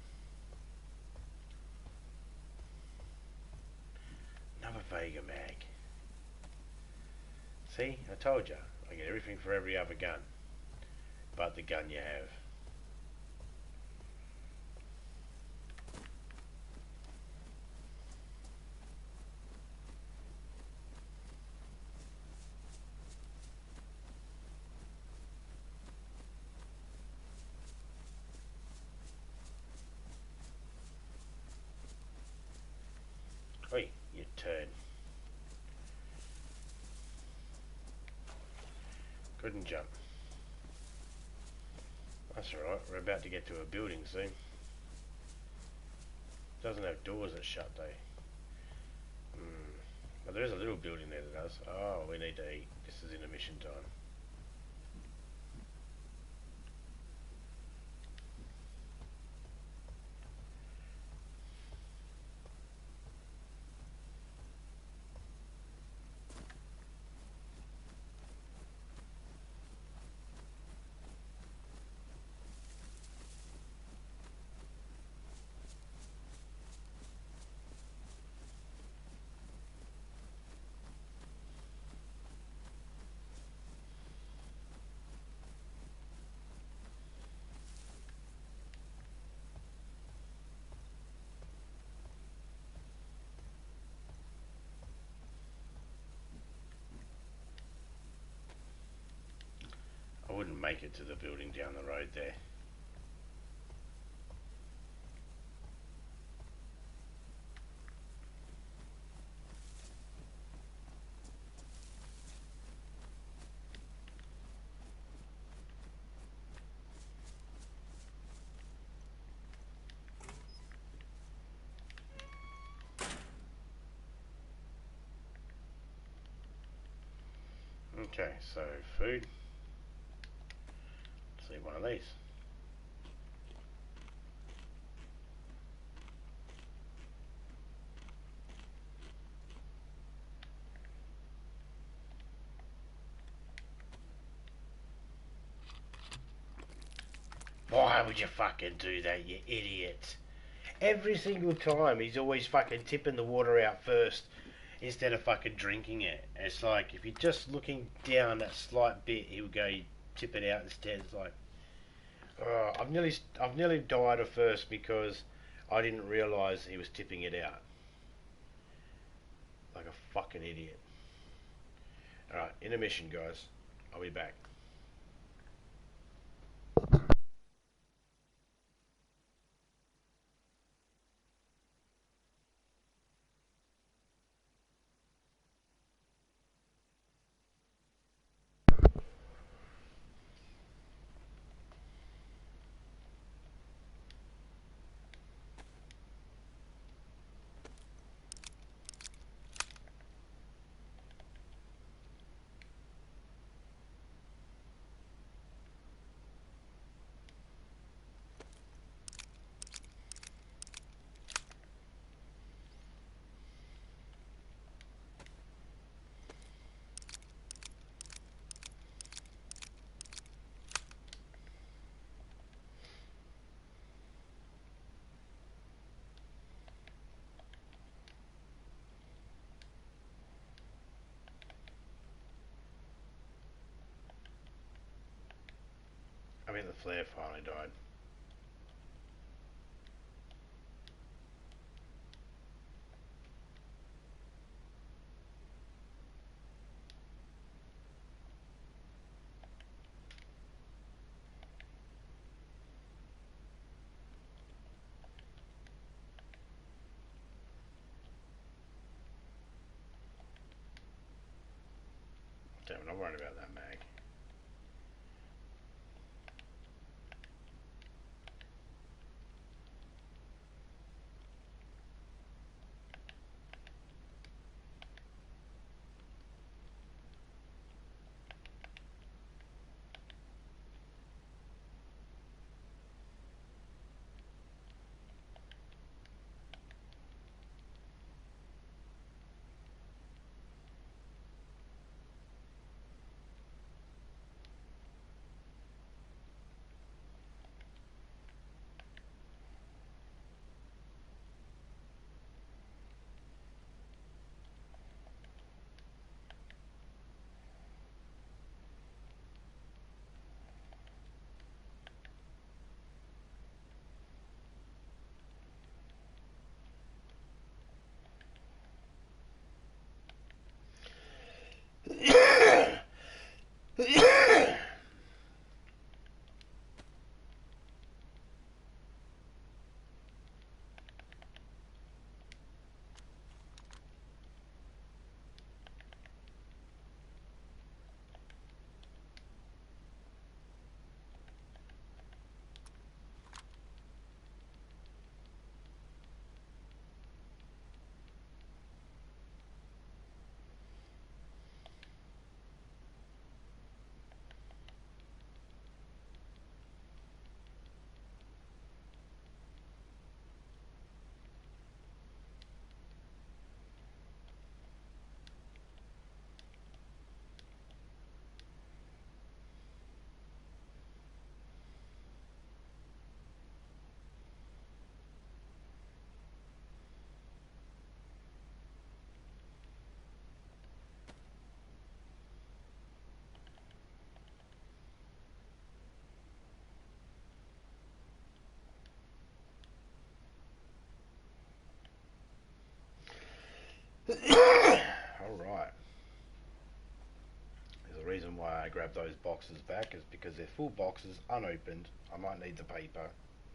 Another Vega mag. See, I told you, I get everything for every other gun, but the gun you have. Oi, you turd. Couldn't jump. That's alright, we're about to get to a building soon. Doesn't have doors that shut though. But there is a little building there that does. Oh, we need to eat. This is intermission time. I wouldn't make it to the building down the road there. Okay, so food. Let's see one of these. Why would you fucking do that, you idiot? Every single time he's always fucking tipping the water out first instead of fucking drinking it. It's like if you're just looking down that slight bit, he would go tip it out instead. It's like, oh, I've nearly died of thirst because I didn't realise he was tipping it out. Like a fucking idiot. Alright, intermission, guys. I'll be back. I mean, the flare finally died. Damn, I'm not worried about that mag. Alright. There's a reason why I grabbed those boxes back is because they're full boxes, unopened. I might need the paper.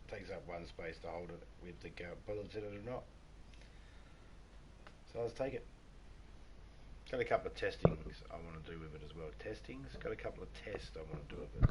Takes up one space to hold it with the bullets in it or not. So let's take it. Got a couple of testings I want to do with it as well. Testings? Got a couple of tests I want to do with it.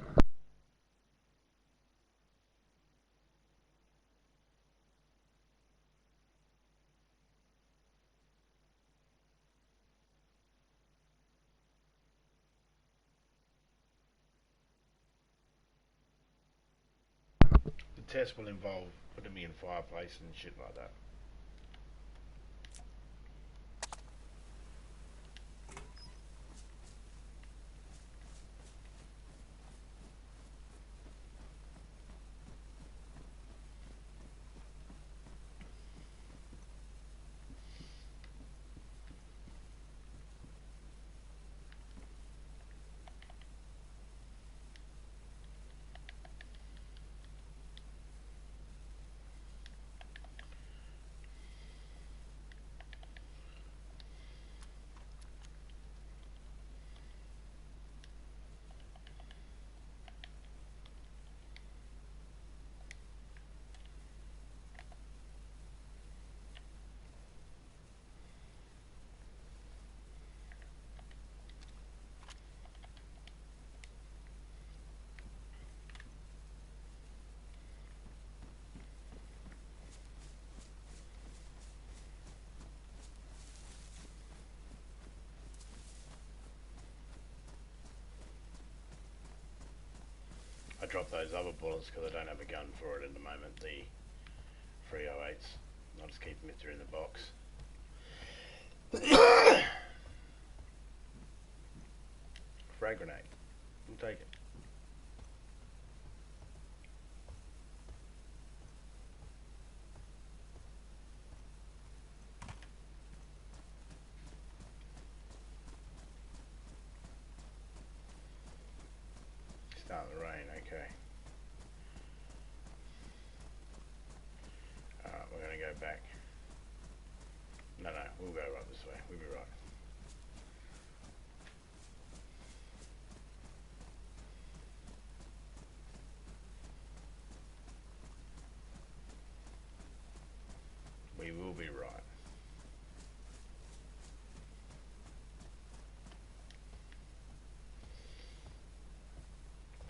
test will involve putting me in a fireplace and shit like that. I dropped those other bullets because I don't have a gun for it at the moment, the 308s. I'll just keep them if they're in the box. Frag grenade. We'll take it. Start the rain, okay. Alright, we're going to go back. No, we'll go right this way. We'll be right. We will be right.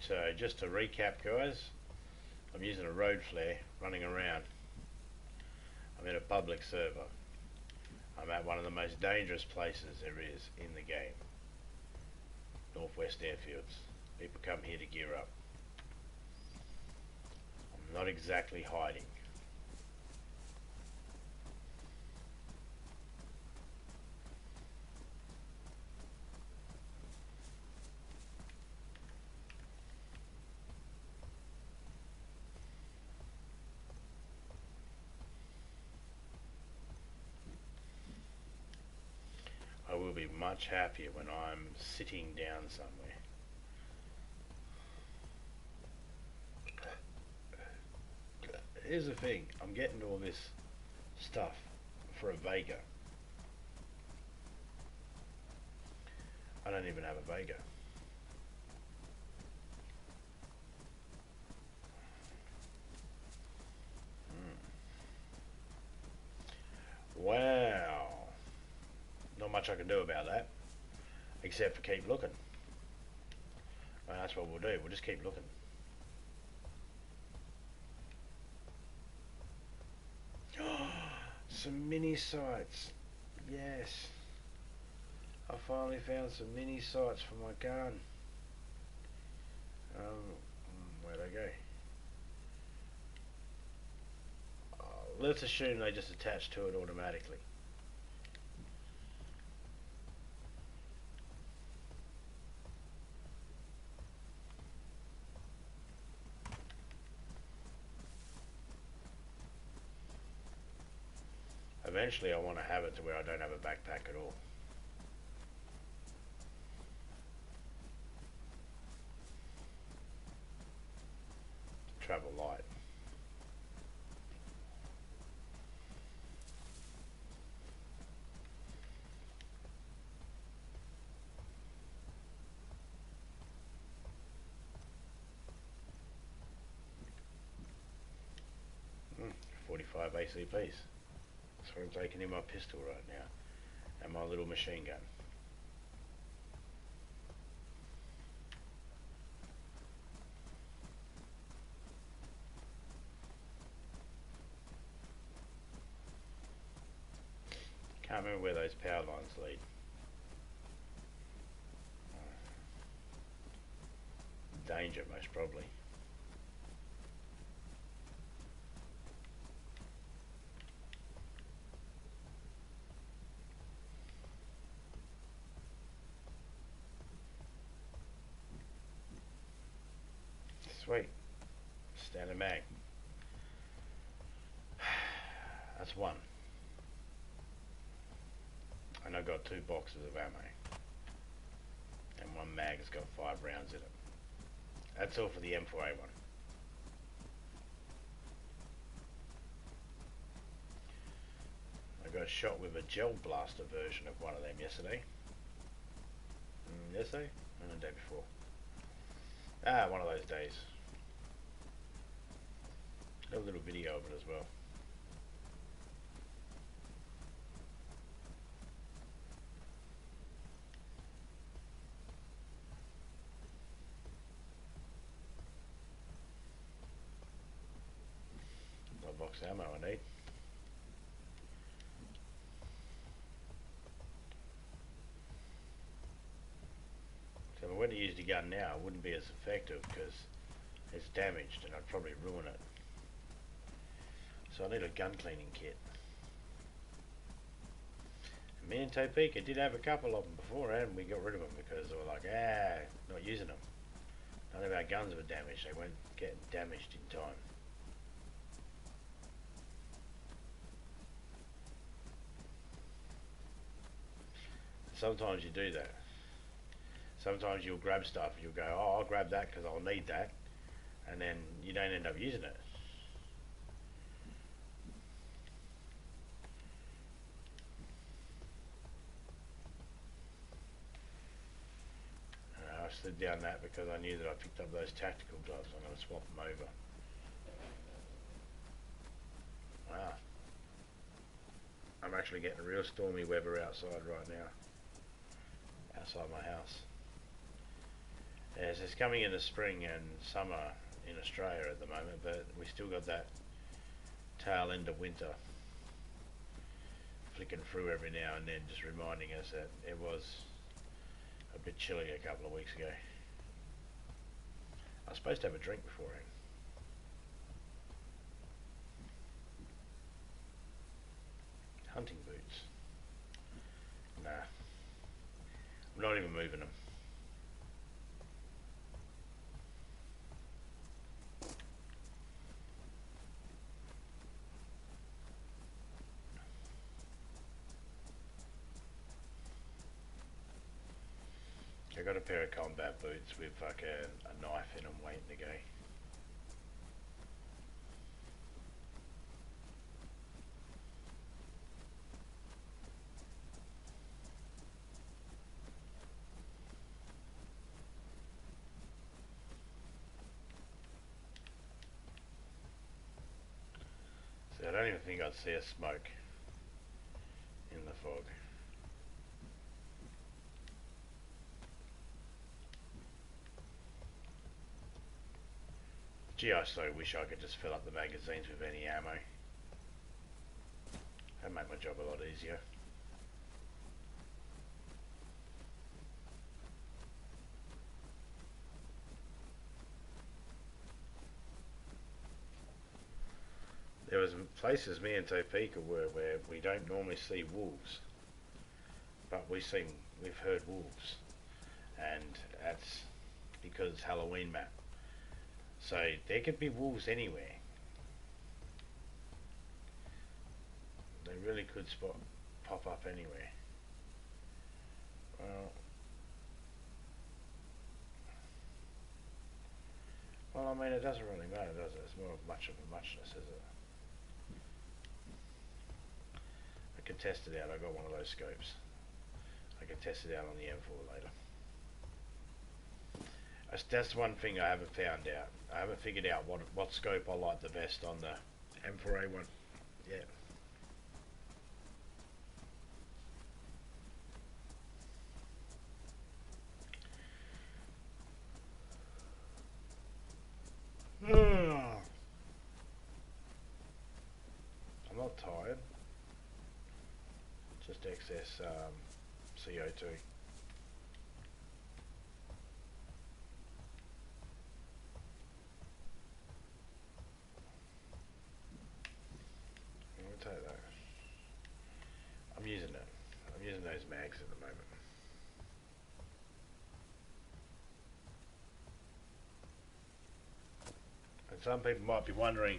So just to recap, guys, I'm using a road flare running around. I'm in a public server. I'm at one of the most dangerous places there is in the game. Northwest Airfields. People come here to gear up. I'm not exactly hiding. I will be much happier when I'm sitting down somewhere. Here's the thing, I'm getting all this stuff for a Vega. I don't even have a Vega. Wow. Not much I can do about that, except for keep looking. And that's what we'll do, we'll just keep looking. Some mini sights. Yes. I finally found some mini sights for my gun. Where'd I go? Let's assume they just attach to it automatically. Eventually I want to have it to where I don't have a backpack at all. Travel light. Mm, 45 ACPs. That's what I'm taking in my pistol right now. And my little machine gun. Can't remember where those power lines lead. Danger, most probably. Sweet. Standard mag. That's one. And I got 2 boxes of ammo. And one mag has got 5 rounds in it. That's all for the M4A1. I got shot with a gel blaster version of one of them yesterday. Yesterday? And the day before. One of those days. Got a little video of it as well. What box of ammo I need. So if I went to use the gun now, it wouldn't be as effective because it's damaged and I'd probably ruin it. So I need a gun cleaning kit. And me and Topeka did have a couple of them beforehand, and we got rid of them because they were like, not using them. None of our guns were damaged, they weren't getting damaged in time. Sometimes you do that. Sometimes you'll grab stuff, you'll go, oh, I'll grab that because I'll need that, and then you don't end up using it. I slid down that because I knew that I picked up those tactical gloves. I'm going to swap them over. Wow. I'm actually getting a real stormy weather outside right now. Outside my house. Yes, it's coming into spring and summer in Australia at the moment, but we still got that tail end of winter flicking through every now and then, just reminding us that it was a bit chilly a couple of weeks ago. I was supposed to have a drink beforehand. Hunting boots. Nah. I'm not even moving them. I got a pair of combat boots with like a knife in them waiting to go. So I don't even think I'd see a smoke in the fog. Gee, I so wish I could just fill up the magazines with any ammo. That'd make my job a lot easier. There was places me and Topeka were where we don't normally see wolves, but we've heard wolves, and that's because it's Halloween map. So there could be wolves anywhere. They really could pop up anywhere. Well, I mean, it doesn't really matter, does it? It's more of much of a muchness, is it? I can test it out. I got one of those scopes. I can test it out on the M4 later. That's one thing I haven't found out. I haven't figured out what scope I like the best on the M4A1 yet. I'm not tired. Just excess CO2. I'll take that. I'm using it. I'm using those mags at the moment. some people might be wondering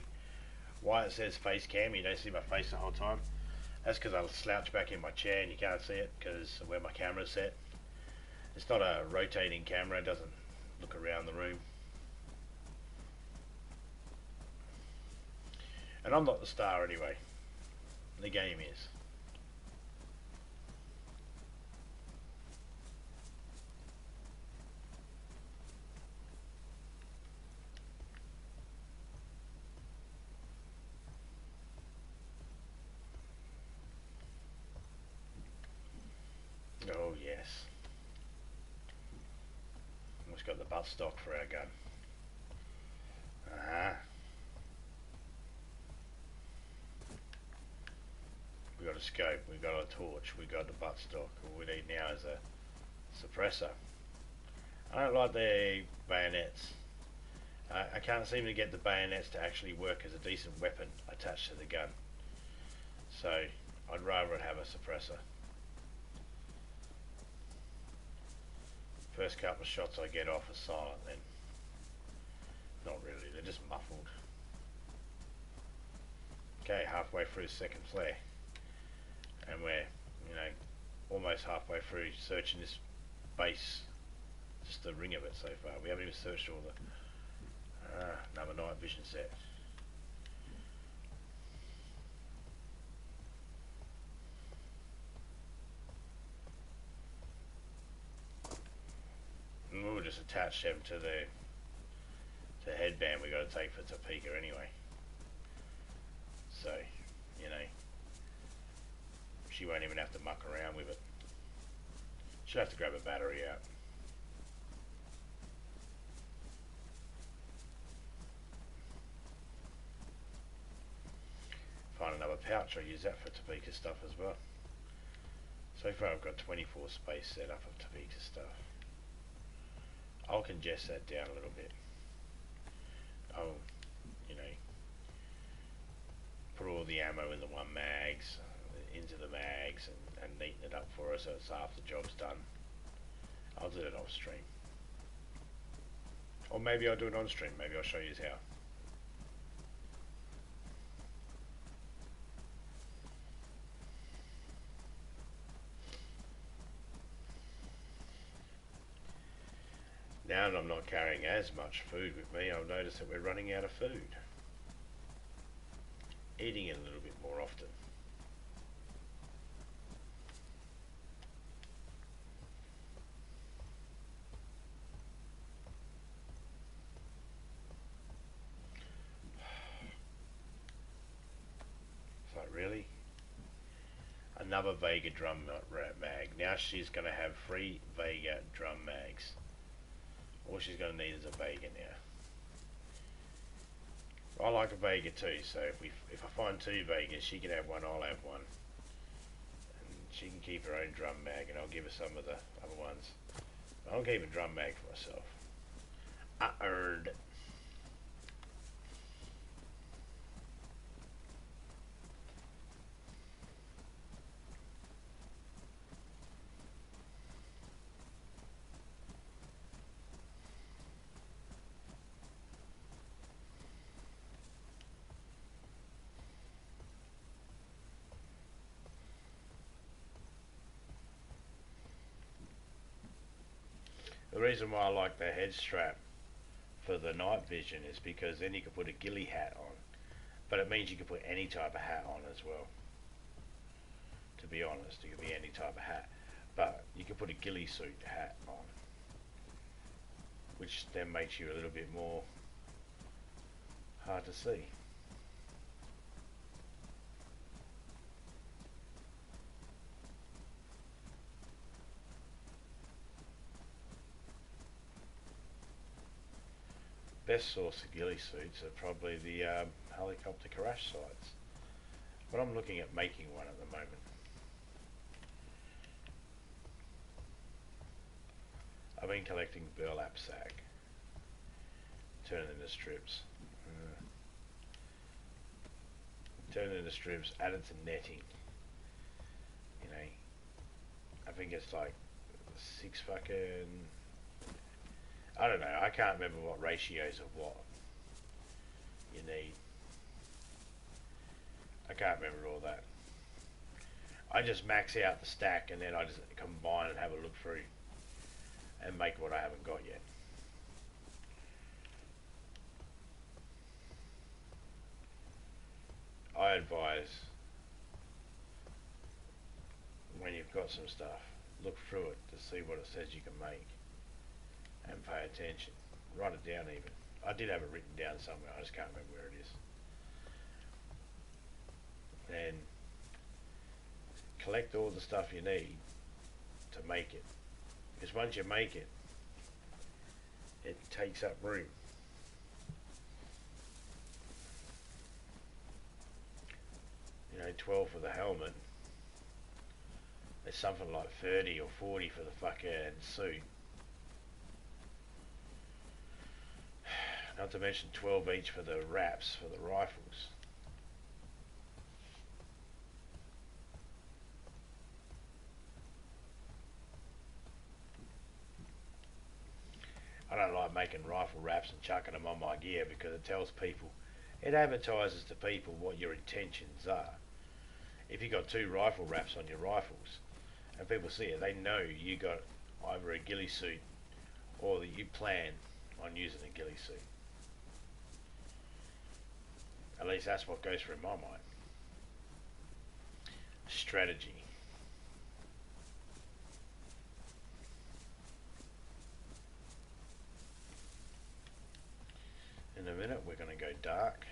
why it says face cam. You don't see my face the whole time. That's because I slouch back in my chair and you can't see it because of where my camera's set. It's not a rotating camera, it doesn't look around the room. And I'm not the star anyway. The game is. Oh yes. Almost got the butt stock for our gun. We got a scope, we got a torch, we got the butt stock. All we need now is a suppressor. I don't like the bayonets. I can't seem to get the bayonets to actually work as a decent weapon attached to the gun. So I'd rather have a suppressor. First couple of shots I get off are silent then. Not really, they're just muffled. Okay, halfway through the second flare. And we're, almost halfway through searching this base. Just the ring of it so far. We haven't even searched all the... another night vision set. And we'll just attach them to the headband we got to take for Topeka anyway. So, she won't even have to muck around with it. She'll have to grab a battery out. Find another pouch, I use that for Topeka stuff as well. So far I've got 24 space set up of Topeka stuff. I'll congest that down a little bit. I'll, put all the ammo in the one mags, into the mags, and neaten it up for her so it's half the job's done. I'll do it off stream. Or maybe I'll do it on stream, maybe I'll show you how. Now that I'm not carrying as much food with me, I'll notice that we're running out of food. Eating it a little bit more often. It's like, really? Another Vega drum mag. Now she's going to have 3 Vega drum mags. All she's going to need is a Vega now. I like a Vega too, so if I find 2 Vegas, she can have one, I'll have one. And she can keep her own drum mag, and I'll give her some of the other ones. I'll keep a drum mag for myself. I earned it. The reason why I like the head strap for the night vision is because then you can put a ghillie hat on, but it means you can put any type of hat on as well. To be honest, it could be any type of hat, but you can put a ghillie suit hat on, which then makes you a little bit more hard to see. Best source of ghillie suits are probably the helicopter crash sites, but I'm looking at making one at the moment. I've been collecting burlap sack, turn it into strips, turn it into strips, add it to netting. I think it's like 6 fucking, I don't know, I can't remember what ratios of what. you need. I can't remember all that. I just max out the stack and then I just combine and have a look through and make what I haven't got yet. I advise when you've got some stuff, look through it to see what it says you can make and pay attention. Write it down even. I did have it written down somewhere, I just can't remember where it is. Then collect all the stuff you need to make it. Because once you make it, it takes up room. You know, 12 for the helmet. There's something like 30 or 40 for the fucking suit. Not to mention 12 each for the wraps for the rifles. I don't like making rifle wraps and chucking them on my gear because it tells people, it advertises to people what your intentions are. If you got 2 rifle wraps on your rifles and people see it, they know you got either a ghillie suit or that you plan on using a ghillie suit. At least that's what goes through my mind. Strategy. In a minute we're going to go dark.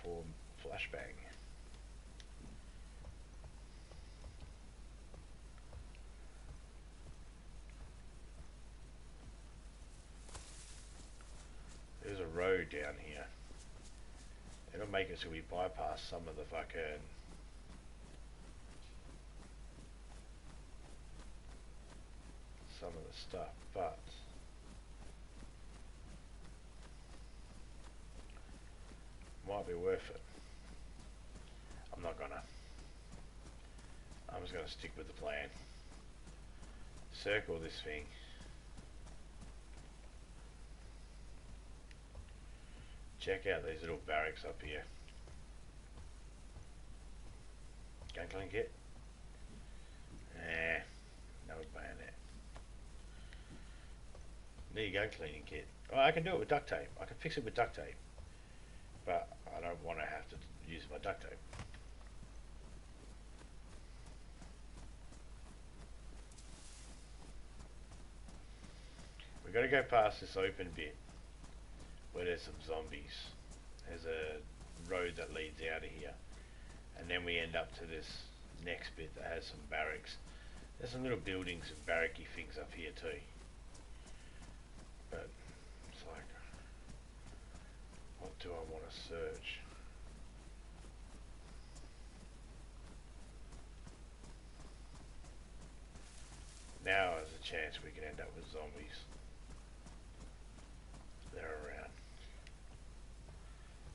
For flashbang. There's a road down here. It'll make it so we bypass some of the fucking stuff, but might be worth it. I'm not gonna. I'm just gonna stick with the plan. Circle this thing. Check out these little barracks up here. Gun clean kit? No bayonet. Need a gun cleaning kit. Oh, I can do it with duct tape. I can fix it with duct tape. But I don't want to have to use my duct tape. We've got to go past this open bit where there's some zombies. There's a road that leads out of here. And then we end up to this next bit that has some barracks. There's some little buildings and barracky things up here too. But it's like, what do I want to search? Now there's a chance we can end up with zombies. They're around.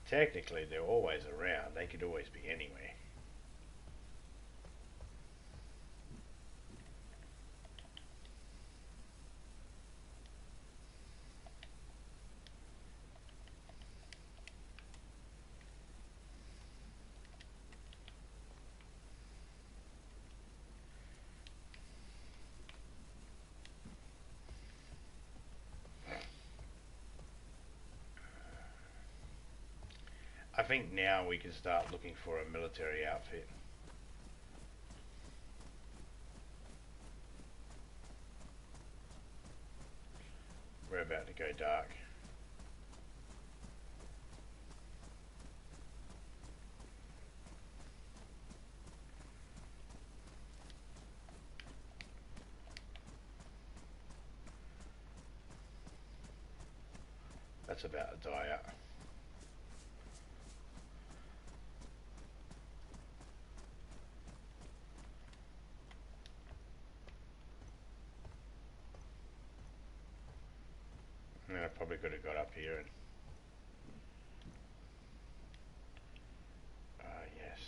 Technically they're always around, they could always be anywhere. I think now we can start looking for a military outfit. We're about to go dark. That's about to die out. I probably could have got up here and yes.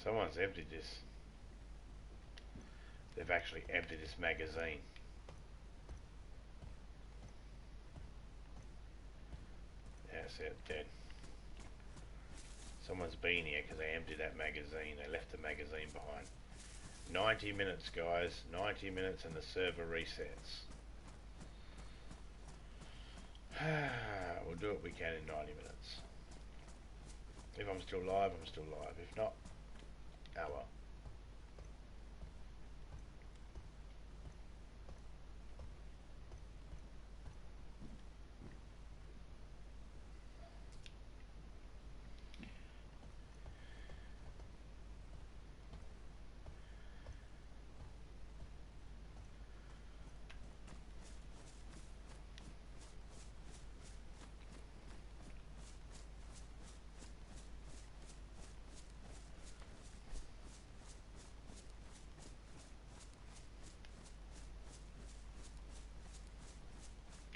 Someone's emptied this. They've actually emptied this magazine. Yeah, see it dead. Someone's been here because they emptied that magazine. They left the magazine behind. 90 minutes, guys. 90 minutes and the server resets. We'll do what we can in 90 minutes. If I'm still live, I'm still live. If not, oh well.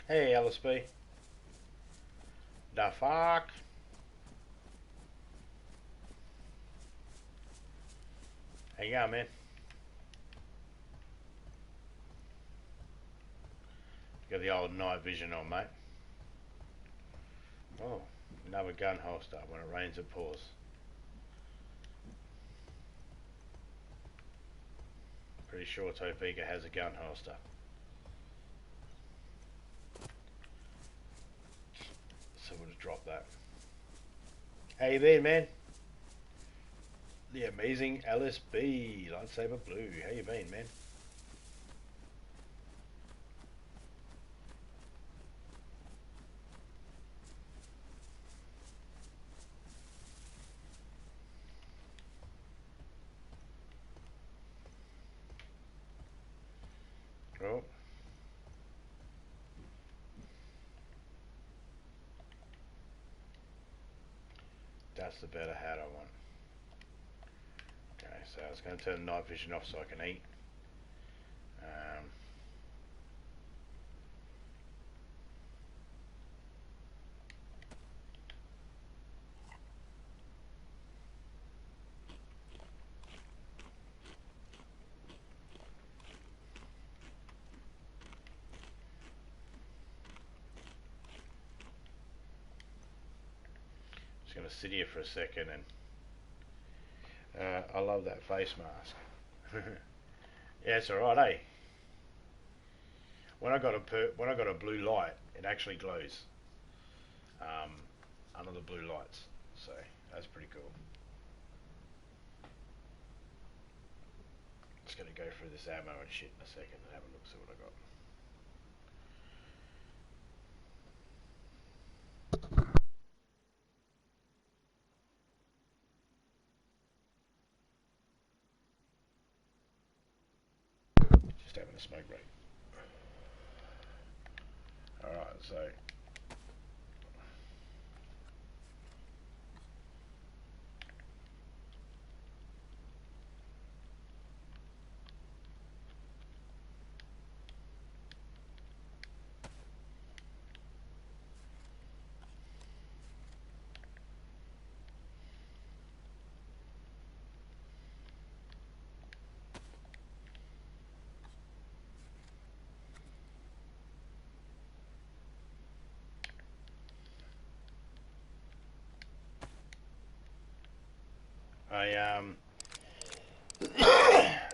Hey, LSB. The fuck? How you going, man? Got the old night vision on, mate. Oh, another gun holster. When it rains, it pours. Pretty sure Topeka has a gun holster. So we'll just drop that. How you been, man? The amazing LSB, Lightsaber Blue. How you been, man? Oh. That's the better hat I want. Okay, so I was going to turn the night vision off so I can eat. Just going to sit here for a second and I love that face mask. Yeah, it's alright, eh? When I got a blue light, it actually glows under the blue lights, so that's pretty cool. Just gonna go through this ammo and shit in a second and have a look, see what I got. Just having a smoke break. Alright, so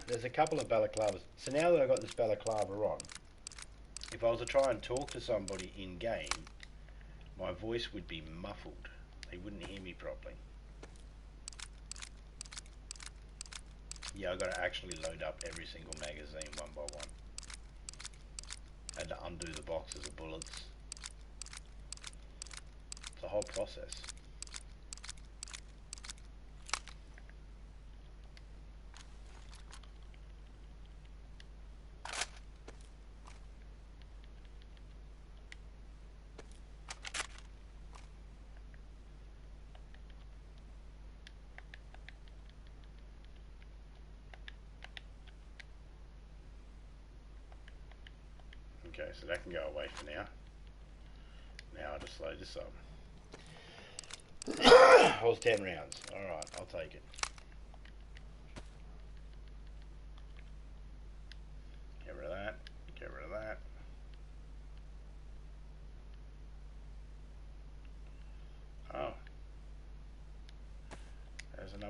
there's a couple of balaclavas. So now that I've got this balaclava on, if I was to try and talk to somebody in game, my voice would be muffled. They wouldn't hear me properly. Yeah, I've got to actually load up every single magazine one by one. Had to undo the boxes of bullets. It's a whole process. Okay, so that can go away for now. Now I'll just load this up. That was 10 rounds. Alright, I'll take it.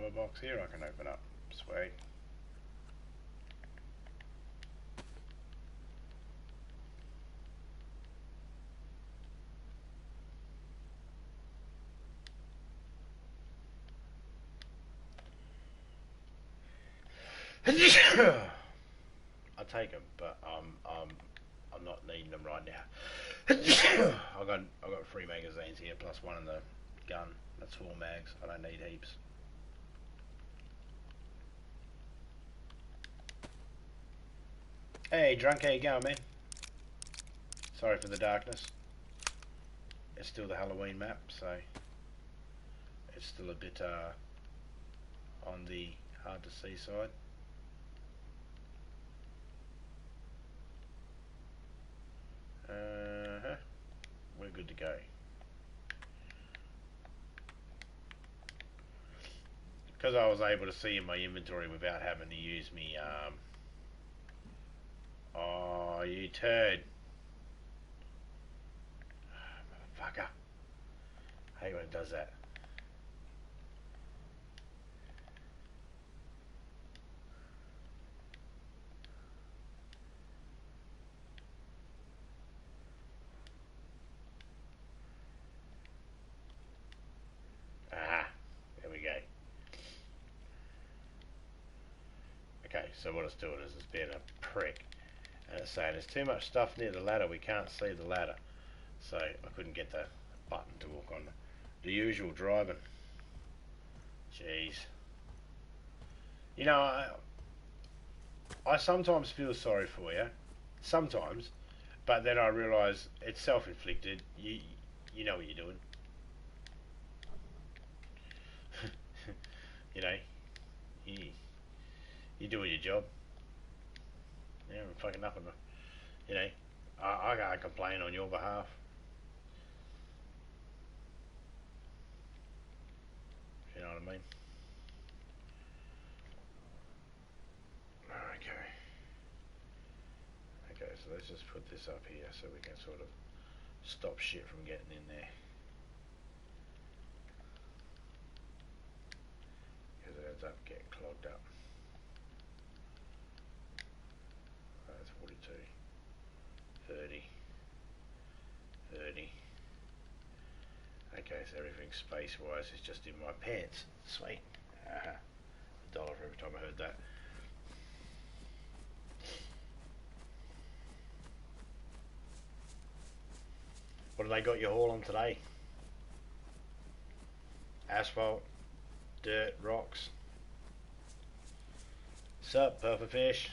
ammo box here I can open up. Sweet. I'll take them, but I'm not needing them right now. I got 3 magazines here plus one in the gun. That's 4 mags. I don't need heaps. Hey, drunk, how you going, man? Sorry for the darkness. It's still the Halloween map, so it's still a bit on the hard to see side. We're good to go. Because I was able to see in my inventory without having to use me oh, you turd. Motherfucker. I hate when it does that. There we go. Okay, so what it's doing is it's being a prick. And it's saying there's too much stuff near the ladder, we can't see the ladder. So I couldn't get the button to work on the usual driving. Jeez. You know, I sometimes feel sorry for you. Sometimes. But then I realise it's self-inflicted. You know what you're doing. You know, you're doing your job. Yeah, I'm fucking nothing. You know, I can't complain on your behalf. You know what I mean? Okay, so let's just put this up here so we can sort of stop shit from getting in there. Because it ends up getting clogged up. That's 42. 30. 30. Okay, so everything space-wise is just in my pants. Sweet. $1 for every time I heard that. What have they got you hauling today? Asphalt, dirt, rocks. Sup, pufferfish?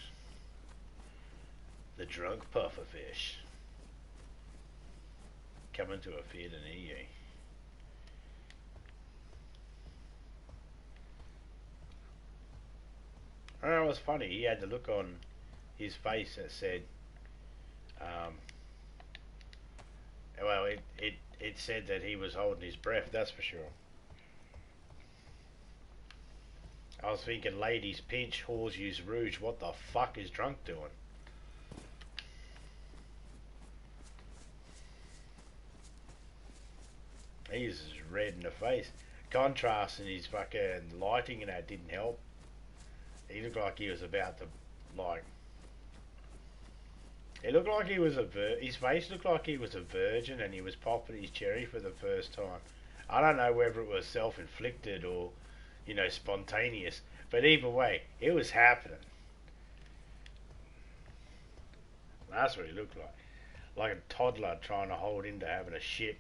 The drunk pufferfish. Coming to a theatre near you. I know, it was funny. He had the look on his face that said, well, it said that he was holding his breath, that's for sure. I was thinking, ladies pinch, whores use rouge. What the fuck is drunk doing? He's red in the face. Contrast in his fucking lighting and that didn't help. He looked like he was about to, like... It looked like he was his face looked like he was a virgin and he was popping his cherry for the first time. I don't know whether it was self-inflicted or, you know, spontaneous. But either way, it was happening. That's what he looked like. Like a toddler trying to hold into having a shit.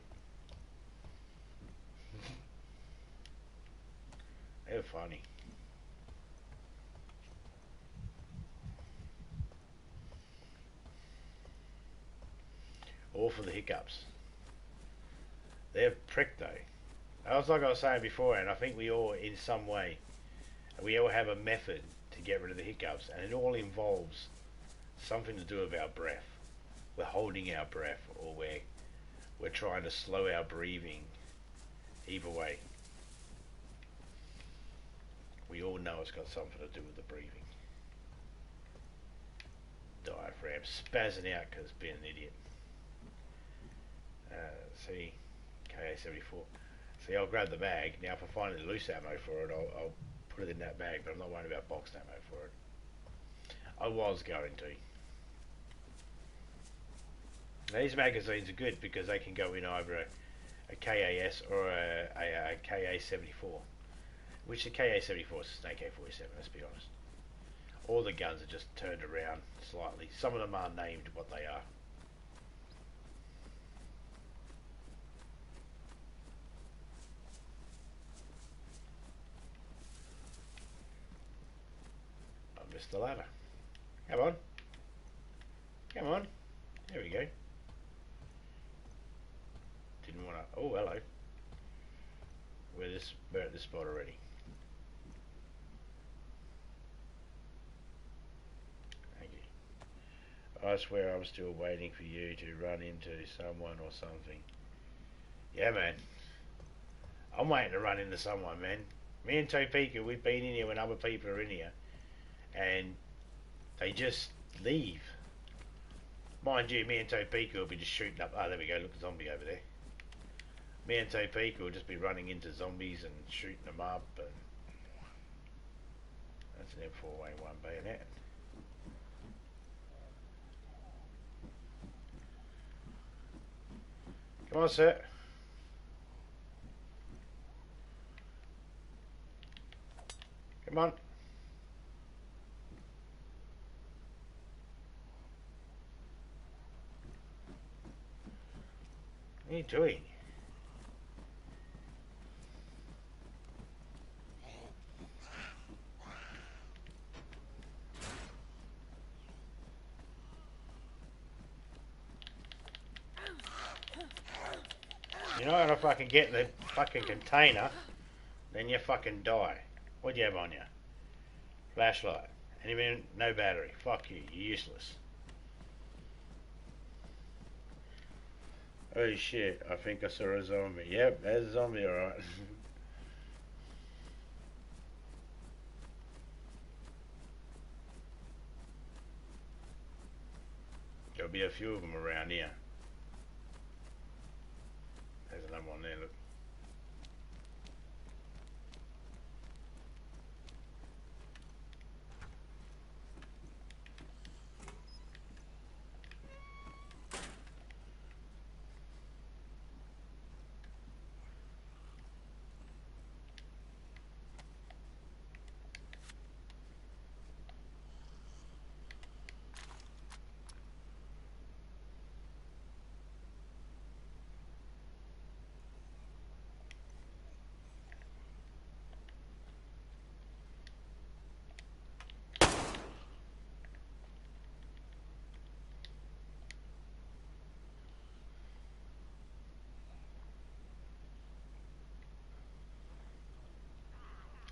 They were funny. All for the hiccups. They're pricked though. That was like I was saying before, and I think we all, in some way, we all have a method to get rid of the hiccups, and it all involves something to do with our breath. We're holding our breath, or we're trying to slow our breathing. Either way, we all know it's got something to do with the breathing. Diaphragm spazzing out because being an idiot. See, KA74. See, I'll grab the bag. Now, if I find any loose ammo for it, I'll put it in that bag, but I'm not worried about box ammo for it. I was going to. Now, these magazines are good because they can go in either a KAS or a KA-74, which the KA-74 is an AK-47, let's be honest. All the guns are just turned around slightly. Some of them are named what they are. I missed the ladder. Come on. Come on. There we go. Didn't want to... Oh, hello. We're at this spot already. Thank you. I swear I'm still waiting for you to run into someone or something. Yeah, man. I'm waiting to run into someone, man. Me and Topeka, we've been in here when other people are in here. And they just leave. Mind you, me and Topeka will be just shooting up... Oh, there we go. Look, a zombie over there. Me and Topeka will just be running into zombies and shooting them up. And that's an M4A1 bayonet. Come on, sir. Come on. What are you doing? You're not gonna fucking get the fucking container, then you fucking die. What do you have on you? Flashlight. And even no battery. Fuck you, you're useless. Oh shit, I think I saw a zombie. Yep, there's a zombie, alright. There'll be a few of them around here. There's another one there, look.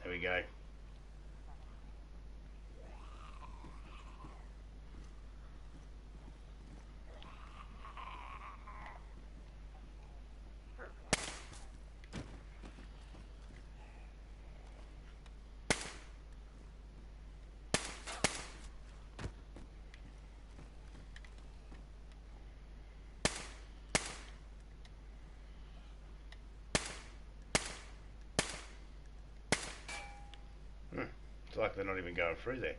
There we go. It's like they're not even going through there.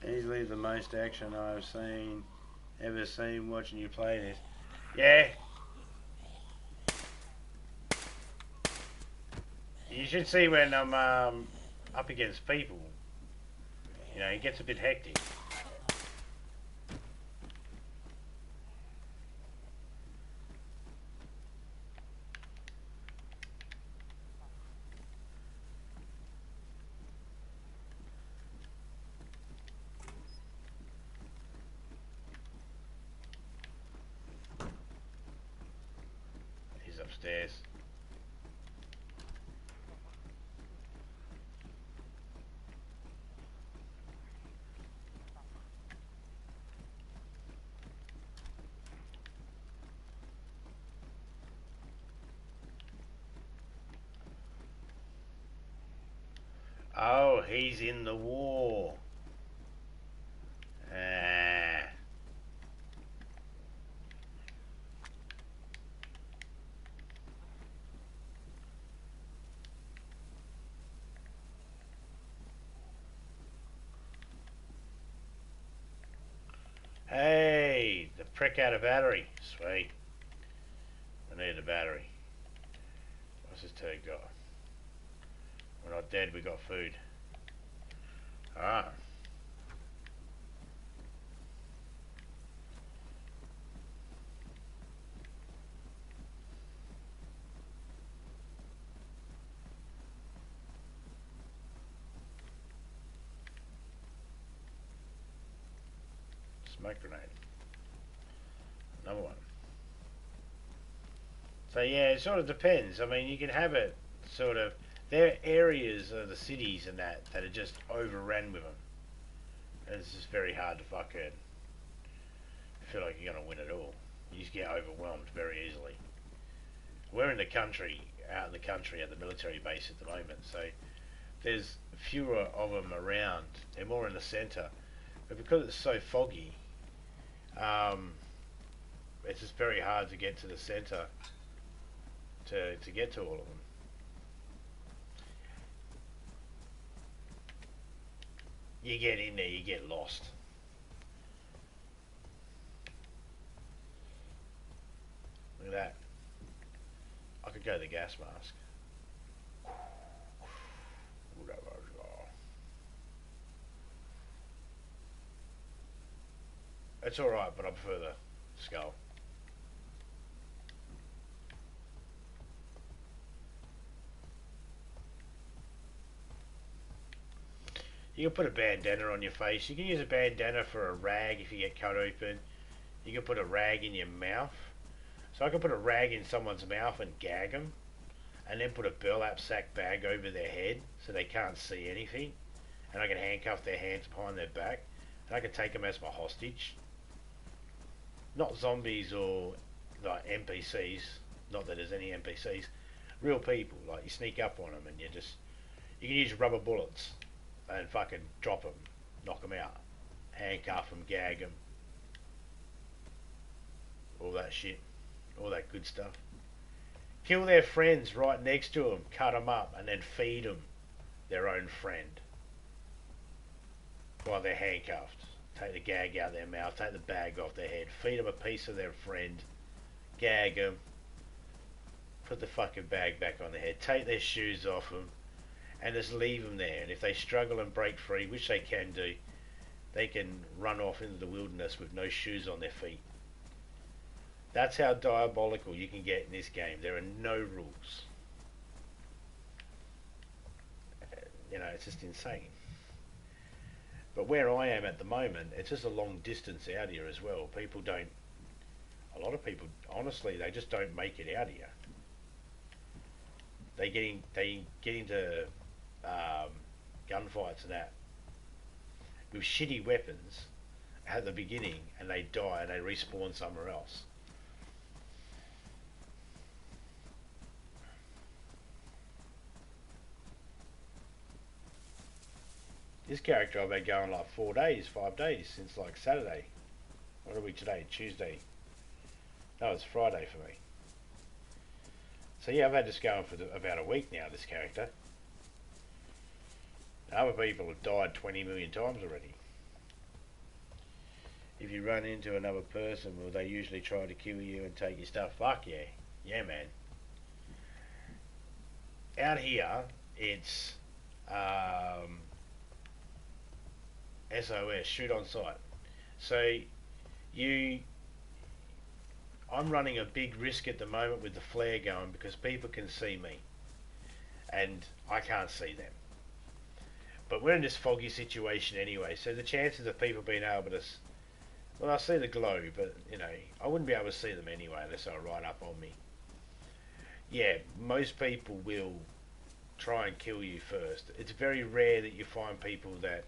Easily the most action I've ever seen watching you play this. Yeah. You should see when I'm up against people. You know, it gets a bit hectic. upstairs. Oh, he's in the war. Ah. Hey, the prick out of battery. Sweet. I need a battery. What's this turd got? We're not dead, we got food. Ah. Smoke grenade. Another one. So yeah, it sort of depends. I mean, you can have it sort of. There are areas of the cities and that are just overrun with them, and it's just very hard to fucking feel like you're gonna win it all. You just get overwhelmed very easily. We're in the country, out in the country at the military base at the moment, so there's fewer of them around. They're more in the centre, but because it's so foggy, it's just very hard to get to the centre to get to all of them. You get in there, you get lost. Look at that. I could go to the gas mask. It's alright, but I prefer the skull. You can put a bandana on your face. You can use a bandana for a rag if you get cut open. You can put a rag in your mouth. So I can put a rag in someone's mouth and gag them, and then put a burlap sack bag over their head so they can't see anything. And I can handcuff their hands behind their back, and I can take them as my hostage. Not zombies or like NPCs. Not that there's any NPCs. Real people. Like you sneak up on them and you can use rubber bullets and fucking drop them, knock them out, handcuff them, gag them, all that shit, all that good stuff. Kill their friends right next to them, cut them up, and then feed them their own friend while they're handcuffed. Take the gag out of their mouth, take the bag off their head, feed them a piece of their friend, gag them, put the fucking bag back on their head, take their shoes off them, and just leave them there. And if they struggle and break free, which they can do, they can run off into the wilderness with no shoes on their feet. That's how diabolical you can get in this game. There are no rules. You know, it's just insane. But where I am at the moment, it's just a long distance out here as well. A lot of people, honestly, they just don't make it out here. They get into gunfights and that with shitty weapons at the beginning, and they die and they respawn somewhere else. This character I've been going like 4 days, 5 days since like Saturday. What are we today? Tuesday. No, it's Friday for me. So yeah, I've had this going for about a week now, this character. Other people have died 20 million times already. If you run into another person, will they usually try to kill you and take your stuff? Fuck yeah. Yeah, man. Out here, it's SOS, shoot on sight. So I'm running a big risk at the moment with the flare going because people can see me and I can't see them. But we're in this foggy situation anyway, so the chances of people being able to... Well, I see the glow, but, you know, I wouldn't be able to see them anyway unless they were right up on me. yeah, most people will try and kill you first. It's very rare that you find people that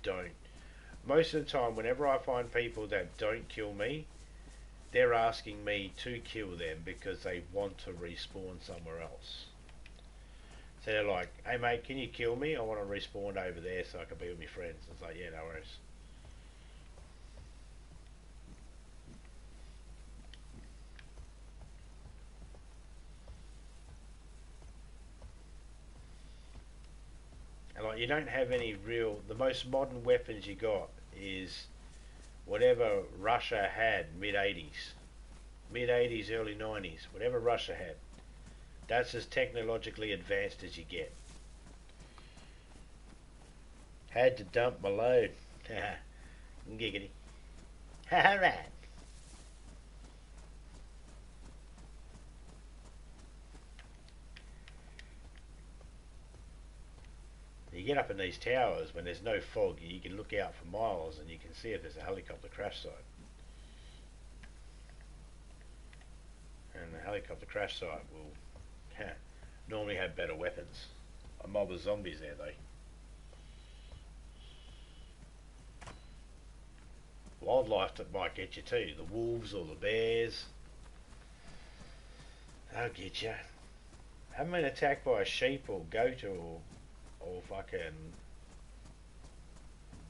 don't. Most of the time, whenever I find people that don't kill me, they're asking me to kill them because they want to respawn somewhere else. So they're like, hey mate, can you kill me? I want to respawn over there so I can be with my friends. It's like, yeah, no worries. And like, you don't have any real. The most modern weapons you got is whatever Russia had mid 80s. Mid 80s, early 90s. Whatever Russia had. That's as technologically advanced as you get. Had to dump my load. Giggity. Alright. You get up in these towers when there's no fog, you can look out for miles and you can see if there's a helicopter crash site. And the helicopter crash site will normally have better weapons. A mob of zombies there though. Wildlife that might get you too. The wolves or the bears. They'll get you. Haven't been attacked by a sheep or goat or fucking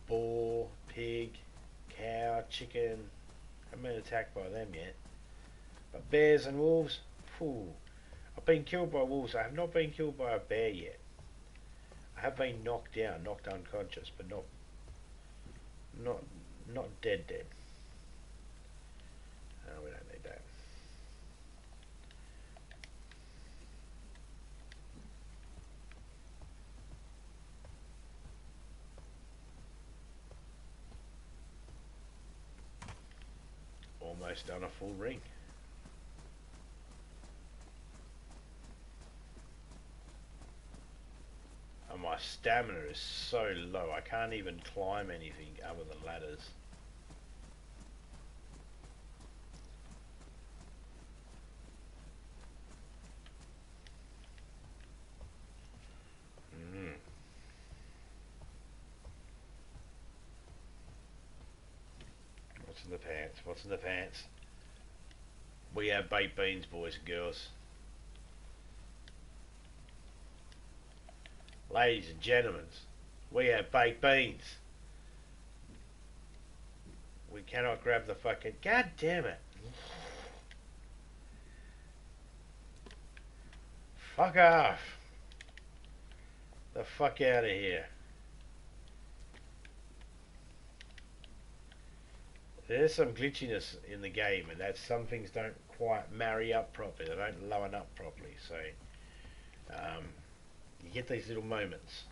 boar, pig, cow, chicken. Haven't been attacked by them yet. But bears and wolves, phew. I've been killed by wolves. I have not been killed by a bear yet. I have been knocked down, knocked unconscious, but not not dead. No, we don't need that. Almost done a full ring. And my stamina is so low, I can't even climb anything other than ladders. What's in the pants? What's in the pants? We have baked beans, boys and girls. Ladies and gentlemen, we have baked beans. We cannot grab the fucking... God damn it. Fuck off. The fuck out of here. There's some glitchiness in the game, and that some things don't quite marry up properly. They don't line up properly. So you get these little moments.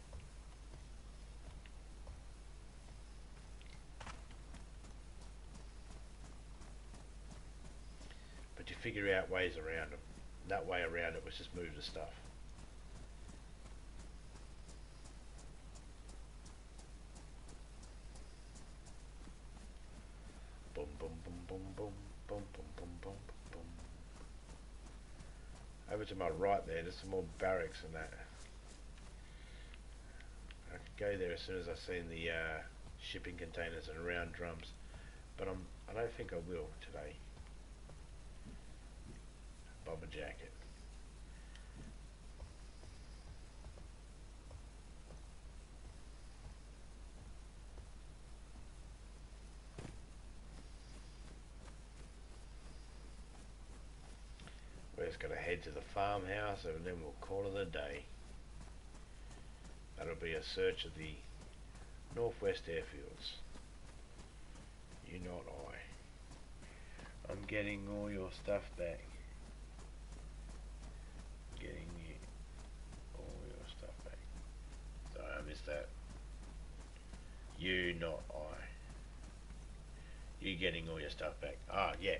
But you figure out ways around them. That way around it was just move the stuff. Boom, boom, boom, boom, boom, boom, boom, boom, boom, boom. Over to my right there, there's some more barracks and that. I could go there as soon as I seen the shipping containers and round drums, but I don't think I will today. Bomber jacket. We're just going to head to the farmhouse and then we'll call it a day. That'll be a search of the northwest airfields. You, not I. I'm getting all your stuff back. Getting you all your stuff back. Sorry, I missed that. You, not I. You getting all your stuff back. Ah, yeah.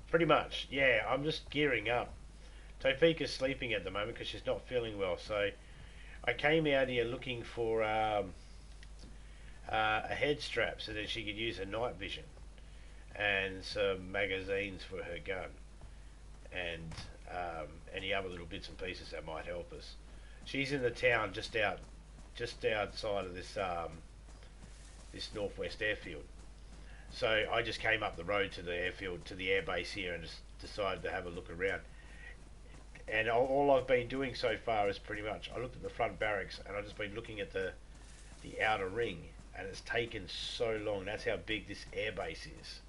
Pretty much, yeah, I'm just gearing up. Tofika's sleeping at the moment because she's not feeling well, so I came out here looking for a head strap so that she could use her night vision and some magazines for her gun. And any other little bits and pieces that might help us. She's in the town just outside of this northwest airfield. So I just came up the road to the airfield, to the airbase here, and just decided to have a look around. And all I've been doing so far is pretty much, I looked at the front barracks and I've just been looking at the outer ring, and it's taken so long. That's how big this airbase is.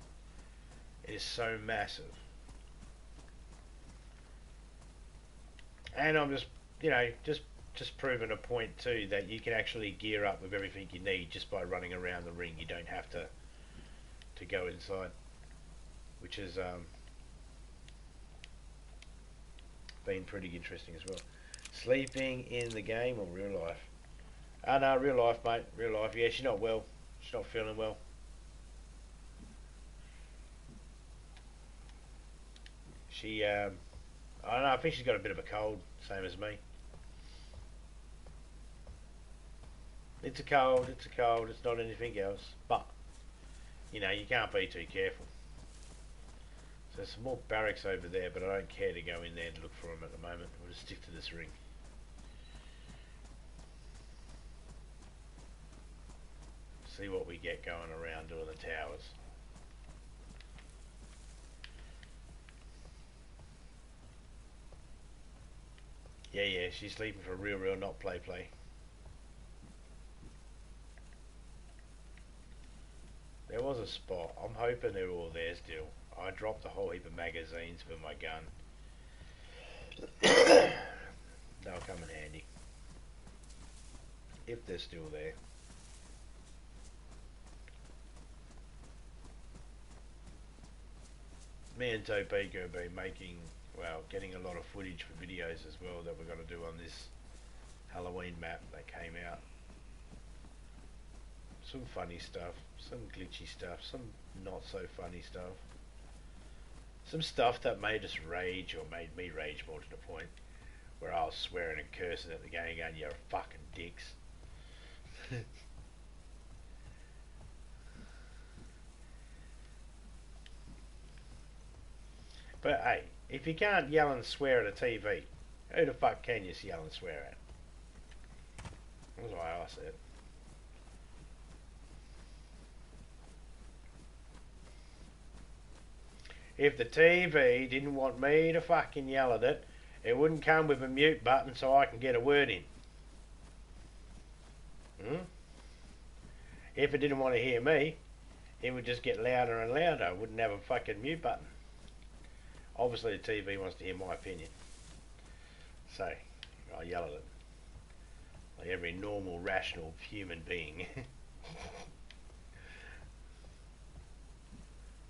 It is so massive. And I'm just, just proving a point too, that you can actually gear up with everything you need just by running around the ring. You don't have to go inside, which has been pretty interesting as well. Sleeping in the game or real life? Oh no, real life, mate. Real life. Yeah, she's not well. She's not feeling well. She, I don't know. I think she's got a bit of a cold, same as me. It's a cold. It's a cold. It's not anything else. But you can't be too careful. So there's some more barracks over there, but I don't care to go in there and look for them at the moment. We'll just stick to this ring. See what we get going around doing the towers. Yeah, she's sleeping for real, not play. There was a spot. I'm hoping they're all there still. I dropped a whole heap of magazines for my gun. They'll come in handy. If they're still there. Me and Topeka have been getting a lot of footage for videos as well that we're going to do on this Halloween map that came out. Some funny stuff, some glitchy stuff, some not so funny stuff. Some stuff that made us rage, or made me rage more to the point where I was swearing and cursing at the game going, "You're fucking dicks." But hey, if you can't yell and swear at a TV, who the fuck can you yell and swear at? That's what I said. If the TV didn't want me to fucking yell at it, it wouldn't come with a mute button so I can get a word in. If it didn't want to hear me, it would just get louder and louder. It wouldn't have a fucking mute button. Obviously the TV wants to hear my opinion. So, I yell at it. Like every normal, rational human being.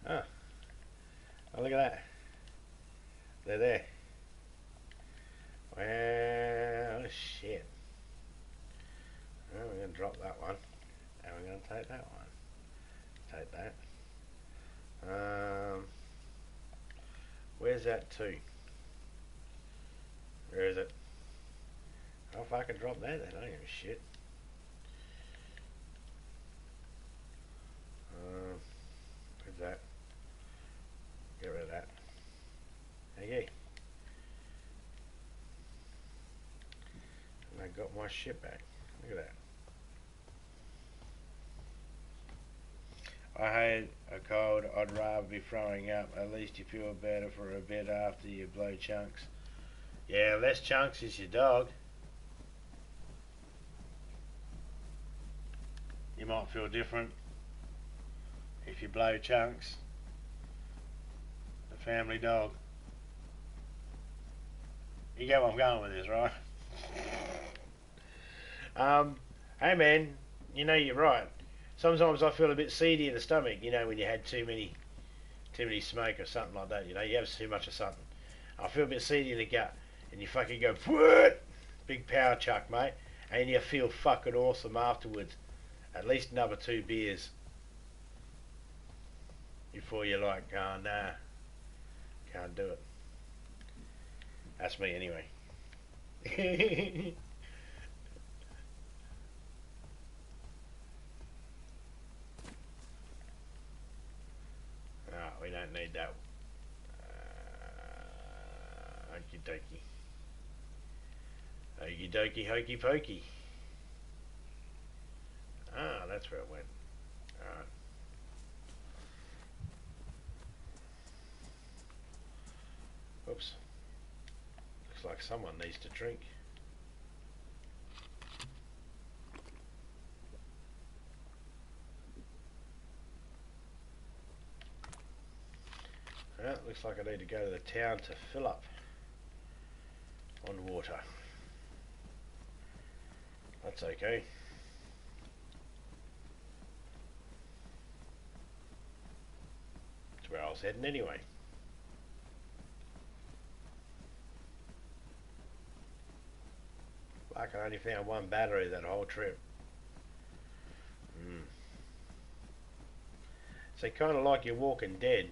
Oh, look at that. They're there. Well, shit. Well, we're going to drop that one. And we're going to take that one. Take that. Where's that to? Where is it? Oh, if I can drop that, then I don't give a shit. Where's that? Get rid of that. Okay. And I got my shit back. Look at that. I hate a cold. I'd rather be throwing up. At least you feel better for a bit after you blow chunks. Yeah, less chunks is your dog. You might feel different if you blow chunks. The family dog. You get where I'm going with this, right? Hey man, you're right. Sometimes I feel a bit seedy in the stomach, when you had too many smoke or something like that, you have too much of something. I feel a bit seedy in the gut, and you fucking go, what? Big power chuck, mate, and you feel fucking awesome afterwards. At least another 2 beers before you're like, oh nah, can't do it. That's me anyway. We don't need that. Okie dokie. Okie dokie, hokey pokey. Ah, that's where it went. Alright. Whoops. Looks like someone needs to drink. Well, looks like I need to go to the town to fill up on water. That's okay. That's where I was heading anyway. I can only found one battery that whole trip. So kind of like you're Walking Dead.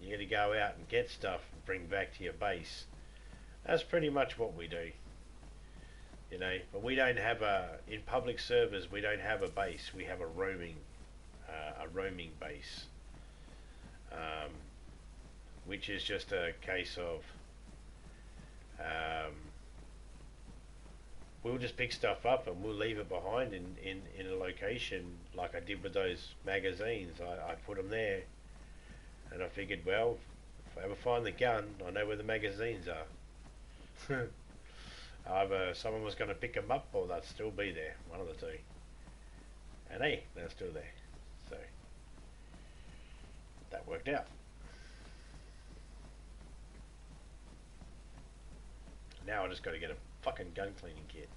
You got to go out and get stuff and bring back to your base. That's pretty much what we do. You know, but we don't have in public servers, we don't have a base. We have a roaming base, which is just a case of we'll just pick stuff up and we'll leave it behind in a location like I did with those magazines. I put them there, and I figured, well, if I ever find the gun, I know where the magazines are. Either someone was going to pick them up or they'd still be there, one of the two. And hey, they're still there. So, that worked out. Now I just got to get a fucking gun cleaning kit.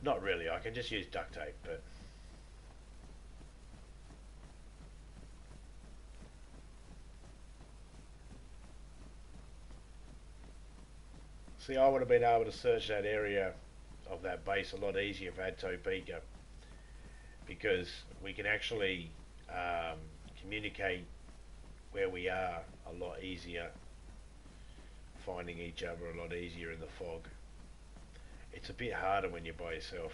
Not really, I can just use duct tape, but see, I would have been able to search that area of that base a lot easier if I had Topeka, because we can actually communicate where we are a lot easier, finding each other a lot easier in the fog. It's a bit harder when you're by yourself.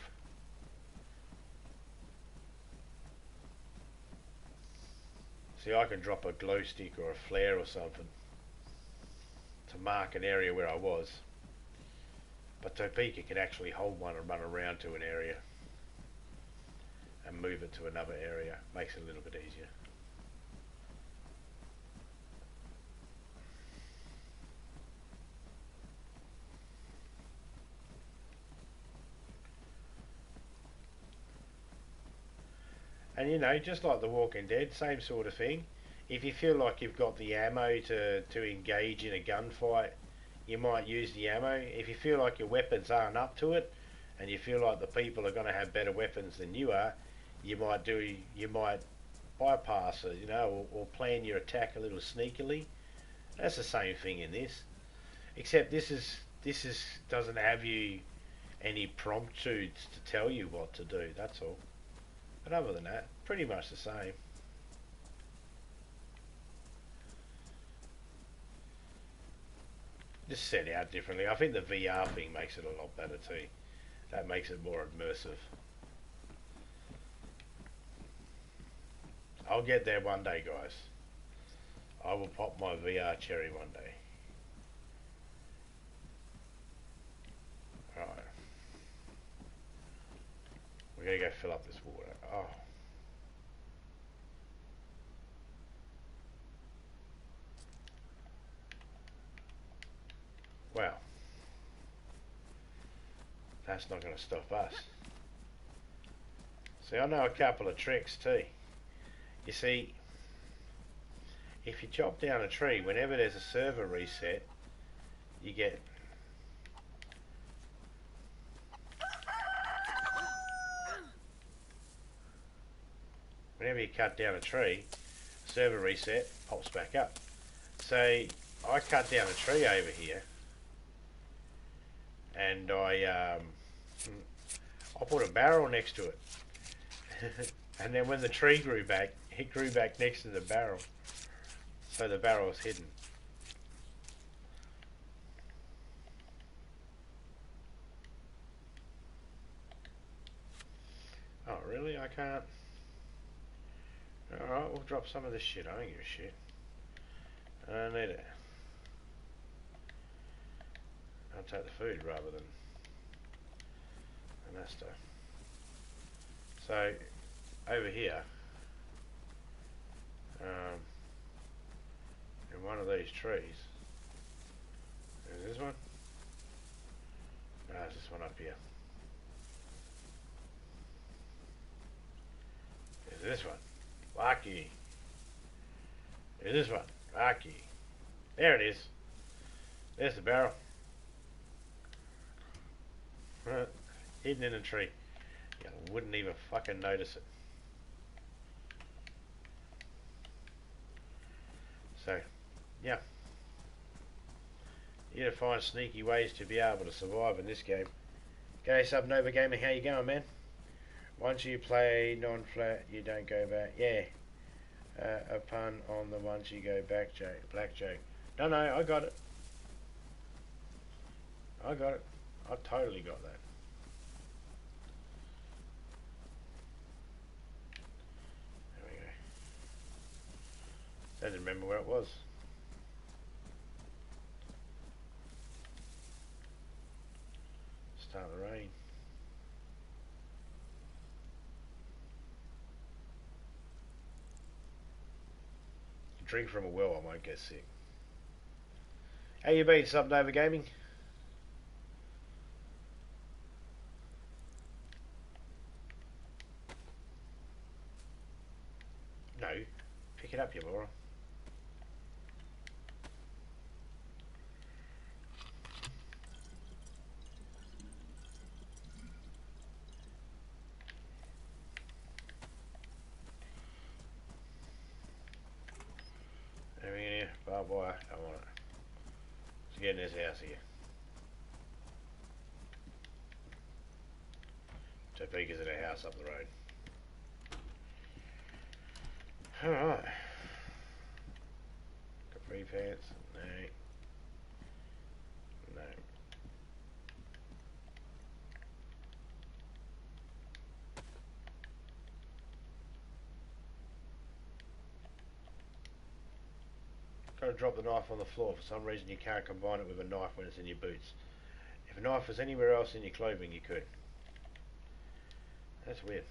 See, I can drop a glow stick or a flare or something to mark an area where I was, but Topeka can actually hold one and run around to an area and move it to another area. Makes it a little bit easier. And you know, just like The Walking Dead, same sort of thing. If you feel like you've got the ammo to engage in a gunfight, you might use the ammo. If you feel like your weapons aren't up to it, and you feel like the people are going to have better weapons than you are, you might bypass it, you know, or plan your attack a little sneakily. That's the same thing in this, except this doesn't have you any promptitudes to tell you what to do. That's all. But other than that, pretty much the same. Just set out differently. I think the VR thing makes it a lot better too. That makes it more immersive. I'll get there one day, guys. I will pop my VR cherry one day. Alright. We're going to go fill up this water. Oh. Wow. That's not going to stop us. See, I know a couple of tricks too. You see, if you chop down a tree, whenever there's a server reset, you get... Whenever you cut down a tree, server reset pops back up. So I cut down a tree over here, and I put a barrel next to it. And then when the tree grew back, it grew back next to the barrel. So the barrel was hidden. Oh really? I can't... Alright, we'll drop some of this shit. I don't give a shit. I don't need it. I'll take the food rather than that stuff. So, over here, in one of these trees, is this one? No, it's this one up here. Is this one? Lucky. Is this one? Lucky. There it is. There's the barrel. Hidden in a tree. You wouldn't even fucking notice it. So, yeah. You gotta find sneaky ways to be able to survive in this game. G'day Subnova Gaming, how you going, man? Once you play non-flat, you don't go back. Yeah. A pun on the once you go back joke. Black joke. No, I got it. I got it. I totally got that. There we go. I didn't remember where it was. Start the rain. Drink from a well, I won't get sick. How you been, Subnova Gaming? No, pick it up, you moron. Everything in here, barbed wire, don't want it. Let's get in this house here. Topeka's at a house up the road. Alright. Capri pants? No. No. Gotta drop the knife on the floor. For some reason you can't combine it with a knife when it's in your boots. If a knife was anywhere else in your clothing you could. That's weird.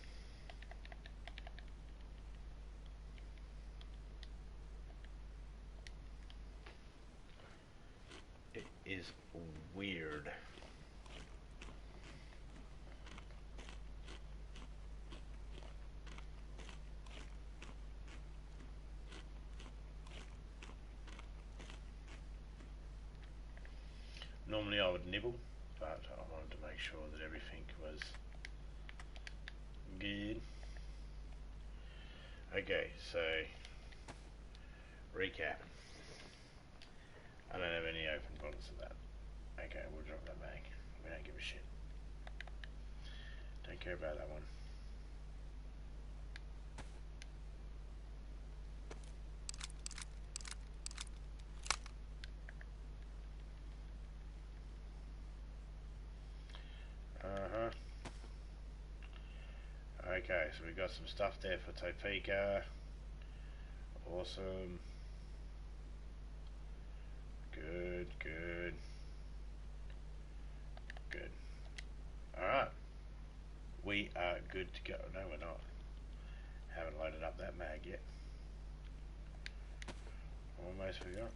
It is weird. Normally I would nibble, but I wanted to make sure that everything was good. Okay, so recap. I don't have any open bottles of that. Okay, we'll drop that bag. We don't give a shit. Don't care about that one. Okay, so we got some stuff there for Topeka. Awesome. Good. Alright. We are good to go. No, we're not. Haven't loaded up that mag yet. Almost forgot.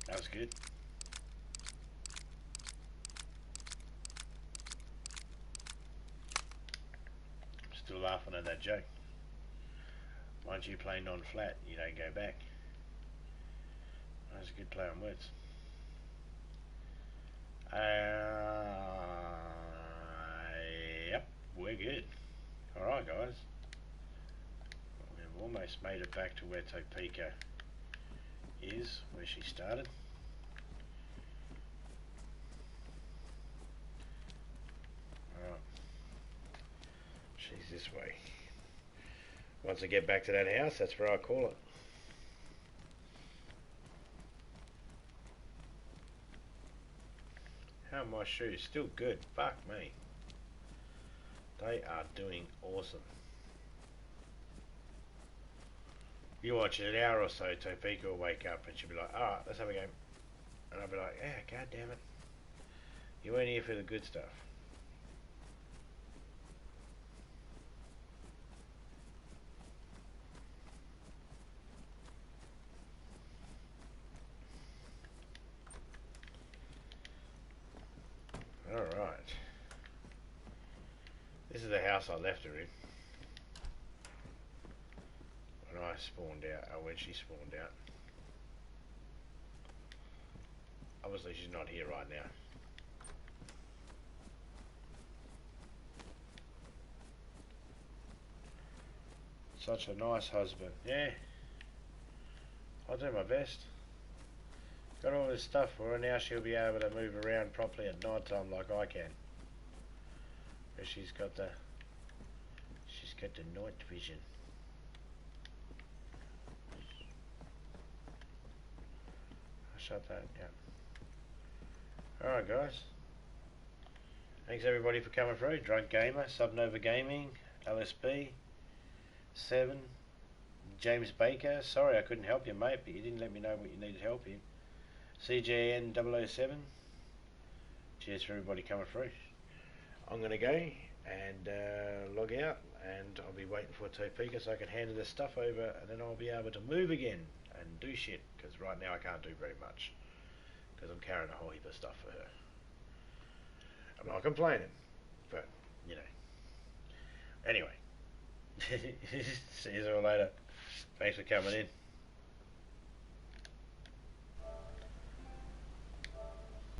That was good. Still laughing at that joke. Once you play non-flat, you don't go back. That's a good play on words. Yep, we're good. Alright guys. We've almost made it back to where Topeka is, where she started. Alright. She's this way. Once I get back to that house, that's where I call it. How are my shoes? Still good. Fuck me. They are doing awesome. You watch it, an hour or so, Topeka will wake up and she'll be like, alright, let's have a game. And I'll be like, yeah, god damn it. You weren't here for the good stuff. Alright. This is the house I left her in. When I spawned out, or when she spawned out. Obviously she's not here right now. Such a nice husband. Yeah. I'll do my best. Got all this stuff for her, now she'll be able to move around properly at night time like I can. Because she's got the night vision. I'll shut that, yeah. Alright guys. Thanks everybody for coming through. Drunk Gamer, Subnova Gaming, LSP, 7, James Baker. Sorry I couldn't help you mate, but you didn't let me know what you needed help in. CJN 007. Cheers for everybody coming through. I'm going to go and log out, and I'll be waiting for Topeka so I can hand her the stuff over, and then I'll be able to move again and do shit, because right now I can't do very much because I'm carrying a whole heap of stuff for her. I'm not complaining, but you know. Anyway, see you all later. Thanks for coming in.